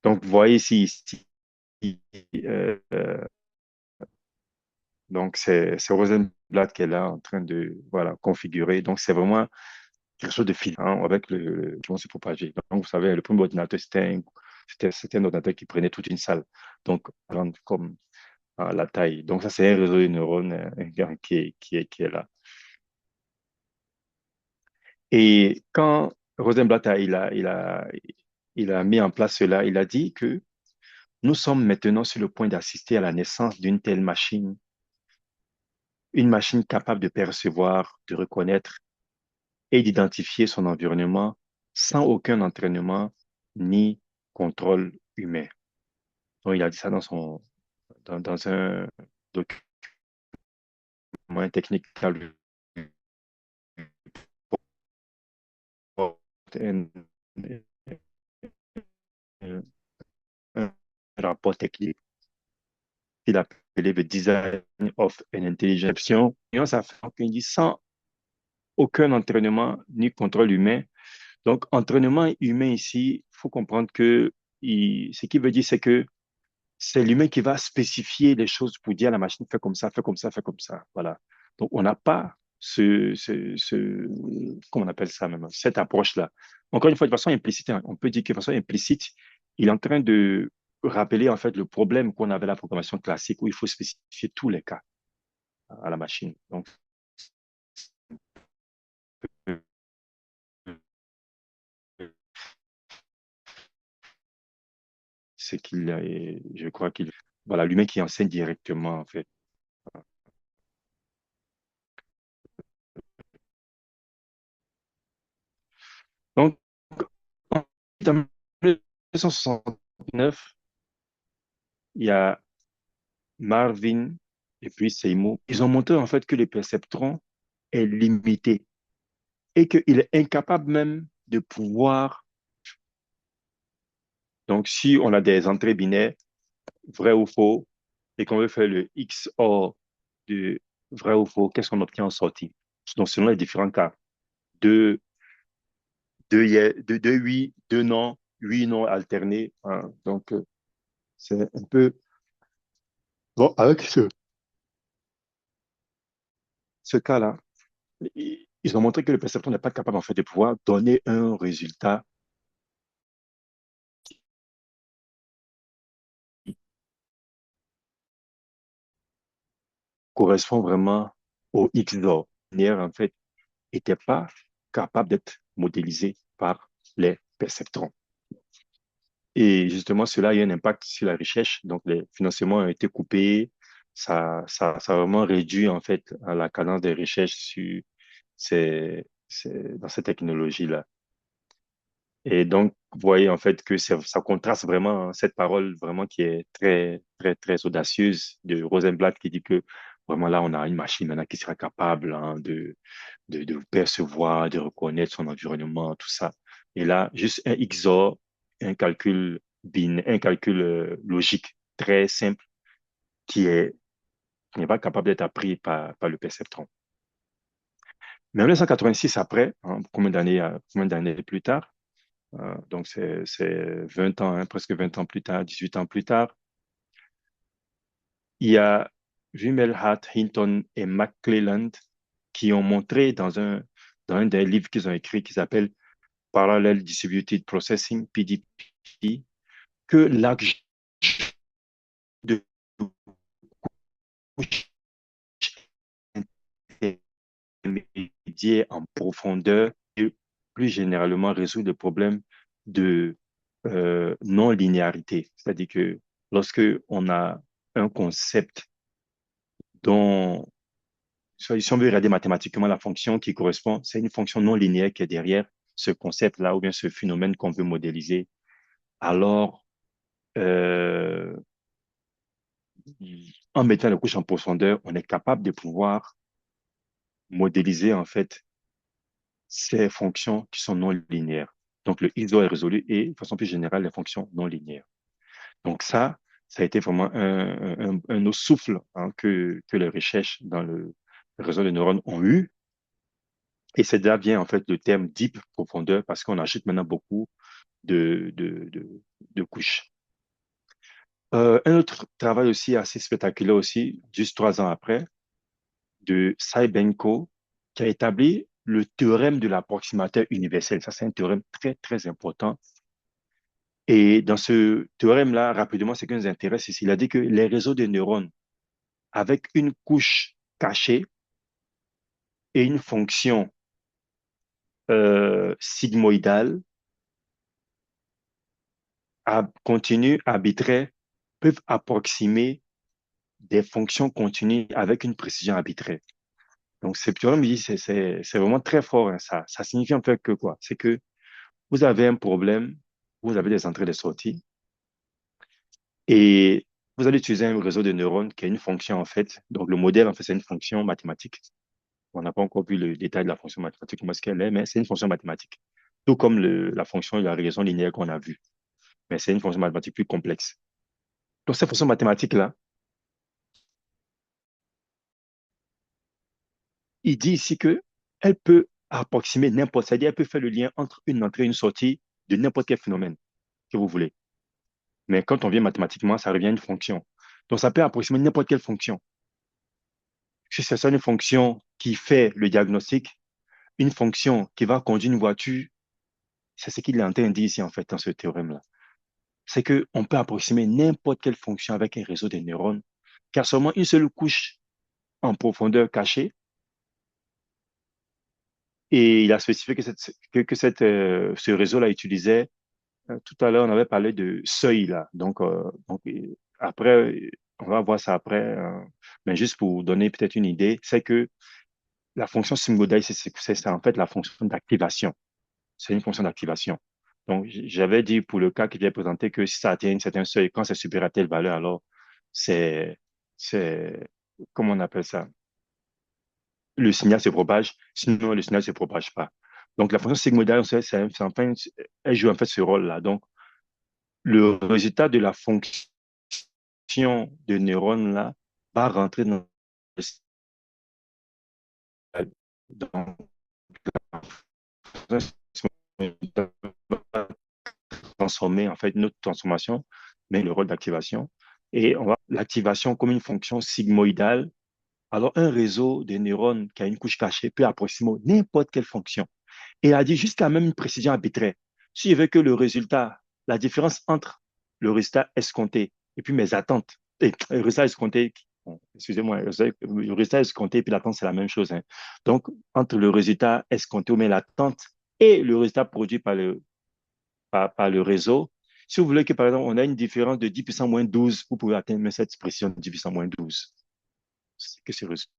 Donc, vous voyez ici euh, euh, donc c'est Rosenblatt qui est là en train de voilà, configurer. Donc, c'est vraiment quelque chose de filant hein, avec qui vont se propager. Donc, vous savez, le premier ordinateur, c'était un ordinateur qui prenait toute une salle, donc grande comme la taille. Donc, ça, c'est un réseau de neurones qui est là. Et quand Rosenblatt il a mis en place cela, il a dit que nous sommes maintenant sur le point d'assister à la naissance d'une telle machine, une machine capable de percevoir, de reconnaître et d'identifier son environnement sans aucun entraînement ni contrôle humain. Donc, il a dit ça dans un document technique un, un rapport technique qu'il a appelé The Design of an Intelligence. Et ça fait qu'il dit sans aucun entraînement ni contrôle humain, Donc, entraînement humain ici, il faut comprendre que ce qu'il veut dire, c'est que c'est l'humain qui va spécifier les choses pour dire à la machine, fais comme ça, fais comme ça, fais comme ça. Voilà. Donc, on n'a pas comment on appelle ça même, cette approche-là. Encore une fois, de façon implicite, hein, on peut dire que de façon implicite, il est en train de rappeler en fait le problème qu'on avait à la programmation classique où il faut spécifier tous les cas à la machine. Donc, c'est je crois qu'il, voilà, l'humain qui enseigne directement en fait. Donc, en 1969, il y a Marvin et puis Seymour. Ils ont montré en fait que le perceptron est limité et qu'il est incapable même de pouvoir. Donc, si on a des entrées binaires, vrai ou faux, et qu'on veut faire le XOR de vrai ou faux, qu'est-ce qu'on obtient en sortie? Donc, selon les différents cas, deux, deux oui, deux non, oui, non alternés, hein. Donc, c'est un peu. Bon, avec ce cas-là, ils ont montré que le percepteur n'est pas capable en fait de pouvoir donner un résultat qui correspond vraiment au XOR. Linéaire, en fait, n'était pas capable d'être modélisé par les perceptrons. Et justement, cela a eu un impact sur la recherche. Donc, les financements ont été coupés. Ça a vraiment réduit, en fait, la cadence des recherches dans ces technologies-là. Et donc, vous voyez en fait que ça contraste vraiment, hein, cette parole vraiment qui est très, très, très audacieuse de Rosenblatt qui dit que vraiment là, on a une machine maintenant qui sera capable, hein, de percevoir, de reconnaître son environnement, tout ça. Et là, juste un XOR, un calcul logique très simple qui qui n'est pas capable d'être appris par le perceptron. Mais en 1986, après, hein, combien d'années plus tard, donc, c'est 20 ans, hein, presque 20 ans plus tard, 18 ans plus tard. Il y a Vimelhat, Hinton et McClelland qui ont montré dans un des livres qu'ils ont écrit qui s'appelle Parallel Distributed Processing, PDP, que l'arc de couche intermédiaire en profondeur et plus généralement résout le problème de non-linéarité. C'est-à-dire que lorsque on a un concept dont, si on veut regarder mathématiquement la fonction qui correspond, c'est une fonction non linéaire qui est derrière ce concept-là ou bien ce phénomène qu'on veut modéliser, alors euh, en mettant la couche en profondeur, on est capable de pouvoir modéliser en fait ces fonctions qui sont non linéaires. Donc le ISO est résolu et de façon plus générale les fonctions non linéaires. Donc ça a été vraiment un autre souffle, hein, que les recherches dans le réseau de neurones ont eu. Et c'est là vient en fait le terme deep profondeur parce qu'on ajoute maintenant beaucoup de, de, de, de couches. Un autre travail aussi assez spectaculaire aussi, juste 3 ans après, de Saibenko, qui a établi le théorème de l'approximateur universel. Ça, c'est un théorème très, très important. Et dans ce théorème-là, rapidement, ce qui nous intéresse ici, il a dit que les réseaux de neurones avec une couche cachée et une fonction sigmoïdale continue, arbitraire, peuvent approximer des fonctions continues avec une précision arbitraire. Donc, ce théorème, il dit, c'est vraiment très fort, hein, ça. Ça signifie en fait que quoi? C'est que vous avez un problème, vous avez des entrées et des sorties, et vous allez utiliser un réseau de neurones qui est une fonction en fait. Donc, le modèle, en fait, c'est une fonction mathématique. On n'a pas encore vu le détail de la fonction mathématique, comment est-ce qu'elle est, mais c'est une fonction mathématique. Tout comme la fonction de la régression linéaire qu'on a vue. Mais c'est une fonction mathématique plus complexe. Donc, cette fonction mathématique-là, il dit ici que elle peut approximer n'importe, c'est-à-dire elle peut faire le lien entre une entrée et une sortie de n'importe quel phénomène que vous voulez. Mais quand on vient mathématiquement, ça revient à une fonction. Donc, ça peut approximer n'importe quelle fonction. Si c'est ça une fonction qui fait le diagnostic, une fonction qui va conduire une voiture, c'est ce qu'il est en train de dire ici, en fait, dans ce théorème-là. C'est qu'on peut approximer n'importe quelle fonction avec un réseau de neurones, car seulement une seule couche en profondeur cachée, et il a spécifié que, ce réseau-là utilisait, tout à l'heure, on avait parlé de seuil, là. Après, on va voir ça après, mais juste pour vous donner peut-être une idée, c'est que la fonction sigmoïdale, c'est en fait la fonction d'activation. C'est une fonction d'activation. Donc, j'avais dit pour le cas qui vient présenter que si ça atteint un certain seuil, quand c'est supérieur à telle valeur, alors c'est, comment on appelle ça? Le signal se propage, sinon le signal ne se propage pas. Donc, la fonction sigmoïdale, elle joue en fait ce rôle-là. Donc, le résultat de la fonction de neurones-là va rentrer dans transformer en fait une autre transformation, mais le rôle d'activation. Et on va l'activation comme une fonction sigmoïdale. Alors, un réseau de neurones qui a une couche cachée peut approximer n'importe quelle fonction. Et il a dit jusqu'à même une précision arbitraire. Si je veux que le résultat, la différence entre le résultat escompté et puis mes attentes, et le résultat escompté, bon, excusez-moi, le résultat escompté et puis l'attente, c'est la même chose, hein. Donc, entre le résultat escompté ou bien l'attente et le résultat produit par le réseau, si vous voulez que, par exemple, on a une différence de 10 puissance moins 12, vous pouvez atteindre cette expression de 10 puissance moins 12. C'est que c'est résultat.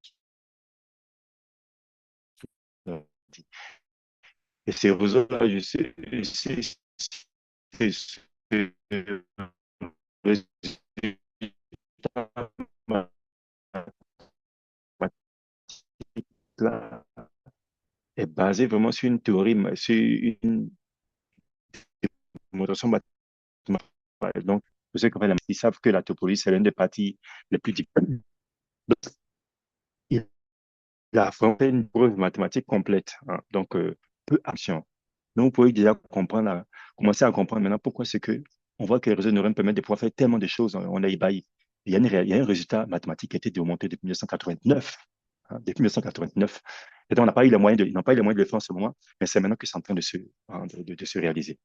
Et ces réseaux-là, je sais, c'est est basé vraiment sur une théorie, sur une démonstration mathématique. Donc, pour ceux qui ont ils savent que la topologie, c'est l'une des parties les plus difficiles. Donc, il a fait une preuve mathématique complète, hein. Donc, peu action. Donc, vous pouvez déjà comprendre, commencer à comprendre maintenant pourquoi c'est que on voit que les réseaux neuronaux permettent de pouvoir faire tellement de choses. On est ébahi. Il y a un résultat mathématique qui a été démontré depuis 1989. Hein, depuis 1989. Et donc, on n'a pas eu les moyens ils n'ont pas eu les moyens de le faire en ce moment, mais c'est maintenant que c'est en train hein, de se réaliser.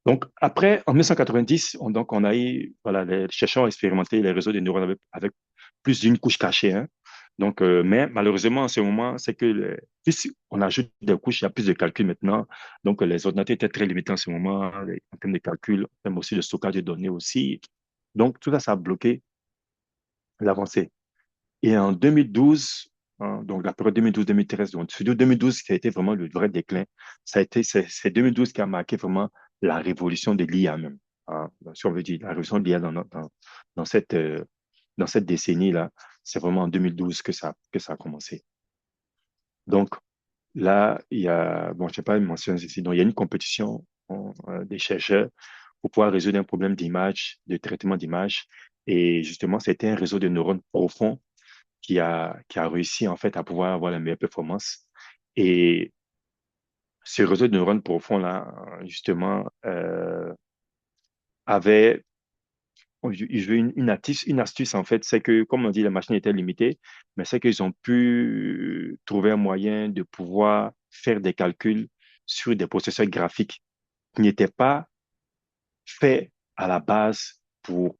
Donc, après, en 1990, on a eu, voilà, les chercheurs ont expérimenté les réseaux de neurones avec plus d'une couche cachée, hein. Donc, mais malheureusement, en ce moment, c'est que plus on ajoute des couches, il y a plus de calculs maintenant. Donc, les ordinateurs étaient très limités en ce moment, hein, en termes de calcul, en termes aussi de stockage de données aussi. Donc, tout ça, ça a bloqué l'avancée. Et en 2012, hein, donc la période 2012-2013, donc c'est 2012 qui a été vraiment le vrai déclin. C'est 2012 qui a marqué vraiment la révolution de l'IA même, hein. Si on veut dire la révolution de l'IA dans dans cette décennie-là, c'est vraiment en 2012 que ça a commencé. Donc là, il y a, bon, je ne sais pas mentionner ici, donc il y a une compétition des chercheurs pour pouvoir résoudre un problème d'image, de traitement d'image. Et justement, c'était un réseau de neurones profonds qui a réussi en fait à pouvoir avoir la meilleure performance. Et ce réseau de neurones profonds-là, justement, avait il jouait une astuce, en fait, c'est que, comme on dit, la machine était limitée, mais c'est qu'ils ont pu trouver un moyen de pouvoir faire des calculs sur des processeurs graphiques qui n'étaient pas faits à la base pour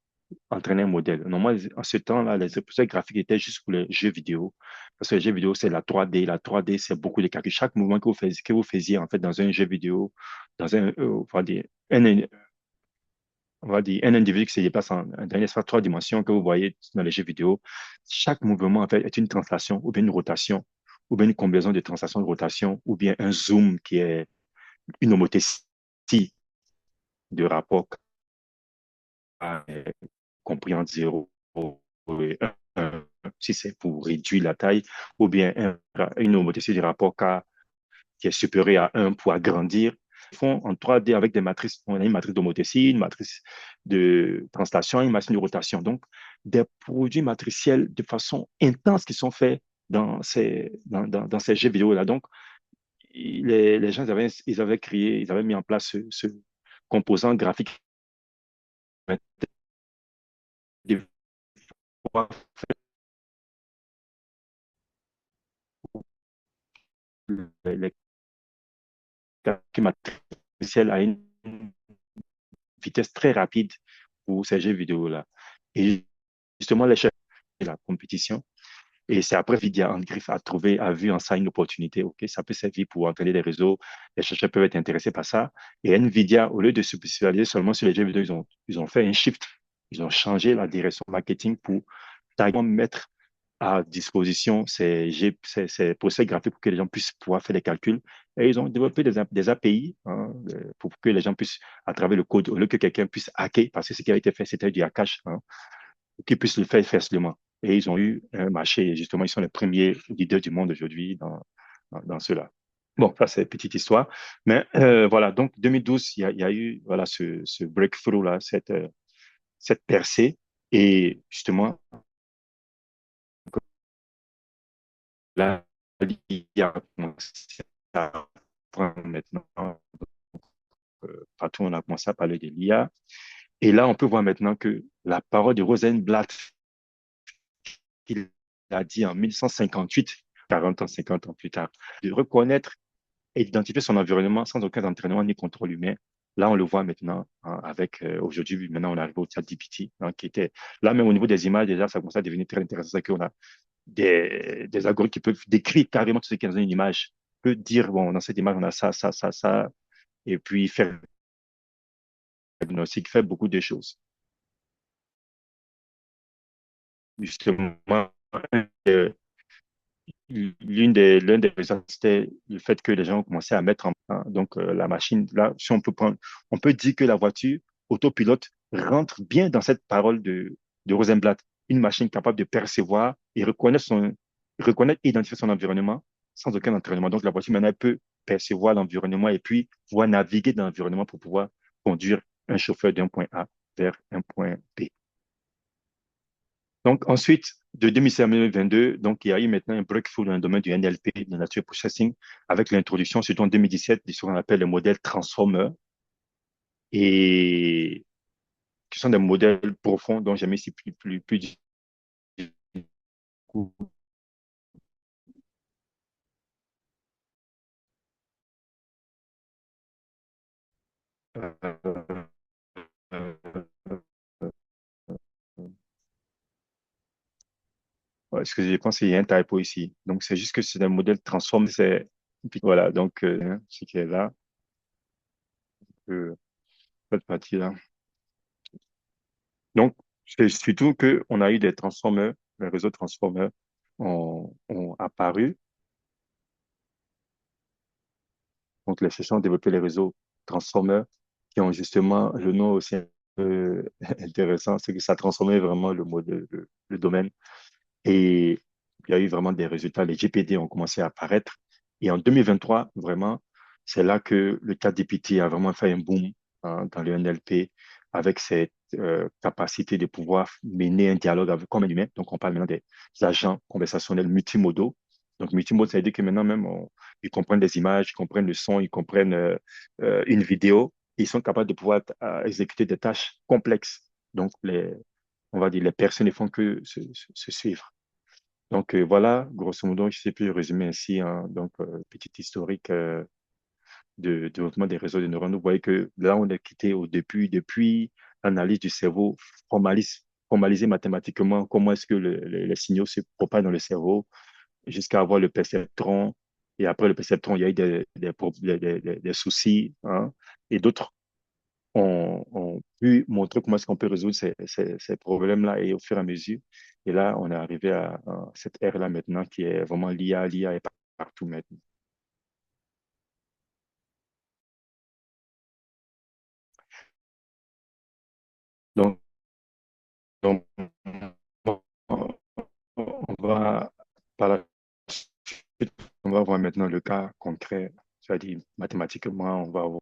entraîner un modèle. Normalement, en ce temps-là, les processeurs graphiques étaient juste pour les jeux vidéo. Parce que les jeux vidéo, c'est la 3D. La 3D, c'est beaucoup de calculs. Chaque mouvement que vous faisiez, en fait, dans un jeu vidéo, dans on va dire, un individu qui se déplace dans un espace 3 dimensions que vous voyez dans les jeux vidéo, chaque mouvement, en fait, est une translation ou bien une rotation, ou bien une combinaison de translation de rotation, ou bien un zoom qui est une homothétie de rapport compris entre 0 et 1, si c'est pour réduire la taille, ou bien une homothétie du rapport K qui est supérieur à 1 pour agrandir. Ils font en 3D avec des matrices. On a une matrice d'homothétie, une matrice de translation, une matrice de rotation. Donc, des produits matriciels de façon intense qui sont faits dans ces jeux vidéo-là. Donc, les gens ils avaient créé, ils avaient mis en place ce composant graphique des fois, les calculs matriciels à une vitesse très rapide pour ces jeux vidéo-là. Et justement, les chefs de la compétition, et c'est après Vidia Handgriff a vu en ça une opportunité. OK, ça peut servir pour entraîner les réseaux. Les chercheurs peuvent être intéressés par ça. Et Nvidia, au lieu de se spécialiser seulement sur les jeux vidéo, ils ont fait un shift. Ils ont changé la direction marketing pour carrément mettre à disposition ces procès graphiques pour que les gens puissent pouvoir faire des calculs. Et ils ont développé des API hein, pour que les gens puissent, à travers le code, au lieu que quelqu'un puisse hacker, parce que ce qui a été fait, c'était du hackage, hein, qu'ils puissent le faire facilement. Et ils ont eu un marché, justement, ils sont les premiers leaders du monde aujourd'hui dans cela. Bon, ça c'est une petite histoire. Mais voilà, donc 2012, il y a eu voilà, ce breakthrough-là, cette percée. Et justement, là, il y a commencé à prendre maintenant, partout on a commencé à parler de l'IA. Et là, on peut voir maintenant que la parole de Rosenblatt, qu'il a dit en 1958, 40 ans, 50 ans plus tard, de reconnaître et d'identifier son environnement sans aucun entraînement ni contrôle humain. Là, on le voit maintenant hein, avec aujourd'hui, maintenant on arrive au chat GPT, hein, qui était là même au niveau des images, déjà, ça commence à devenir très intéressant, c'est qu'on a des algorithmes qui peuvent décrire carrément tout ce qu'il y a dans une image, peut dire, bon, dans cette image, on a ça, ça, ça, ça, et puis faire un diagnostic, faire beaucoup de choses. Justement, euh, l'un des raisons, c'était le fait que les gens ont commencé à mettre en hein, donc la machine, là, si on peut prendre, on peut dire que la voiture autopilote rentre bien dans cette parole de Rosenblatt, une machine capable de percevoir et reconnaître et identifier son environnement sans aucun entraînement. Donc la voiture maintenant elle peut percevoir l'environnement et puis pouvoir naviguer dans l'environnement pour pouvoir conduire un chauffeur d'un point A vers un point B. Donc, ensuite, de 2016 à 2022, donc, il y a eu maintenant un breakthrough dans le domaine du NLP, de Nature Processing, avec l'introduction, surtout en 2017, de ce qu'on appelle le modèle Transformer, et qui sont des modèles profonds dont jamais c'est plus du coup. Euh, euh, excusez, je pense qu'il y a un typo ici. Donc, c'est juste que c'est un modèle Transformer, voilà, donc, ce qui est là, cette partie-là. Donc, c'est surtout qu'on a eu des transformers, les réseaux transformers ont apparu. Donc, les chercheurs ont développé les réseaux transformers qui ont justement le nom aussi un peu intéressant, c'est que ça transformait vraiment le domaine. Et il y a eu vraiment des résultats. Les GPD ont commencé à apparaître. Et en 2023, vraiment, c'est là que le ChatGPT a vraiment fait un boom hein, dans le NLP avec cette capacité de pouvoir mener un dialogue avec, comme un humain. Donc, on parle maintenant des agents conversationnels multimodaux. Donc, multimodaux, ça veut dire que maintenant même, ils comprennent des images, ils comprennent le son, ils comprennent une vidéo. Ils sont capables de pouvoir exécuter des tâches complexes. Donc, on va dire, les personnes ne font que se suivre. Donc voilà, grosso modo, je sais plus résumer ainsi, hein, donc petit historique de développement des réseaux de neurones. Vous voyez que là, on est quitté au début, depuis l'analyse du cerveau formalisée mathématiquement, comment est-ce que les signaux se propagent dans le cerveau, jusqu'à avoir le perceptron. Et après le perceptron, il y a eu des soucis, hein, et d'autres ont pu montrer comment est-ce qu'on peut résoudre ces problèmes-là et au fur et à mesure. Et là, on est arrivé à cette ère-là maintenant qui est vraiment l'IA. L'IA est partout maintenant. Donc, donc on va par la suite, on va voir maintenant le cas concret, c'est-à-dire mathématiquement, on va voir.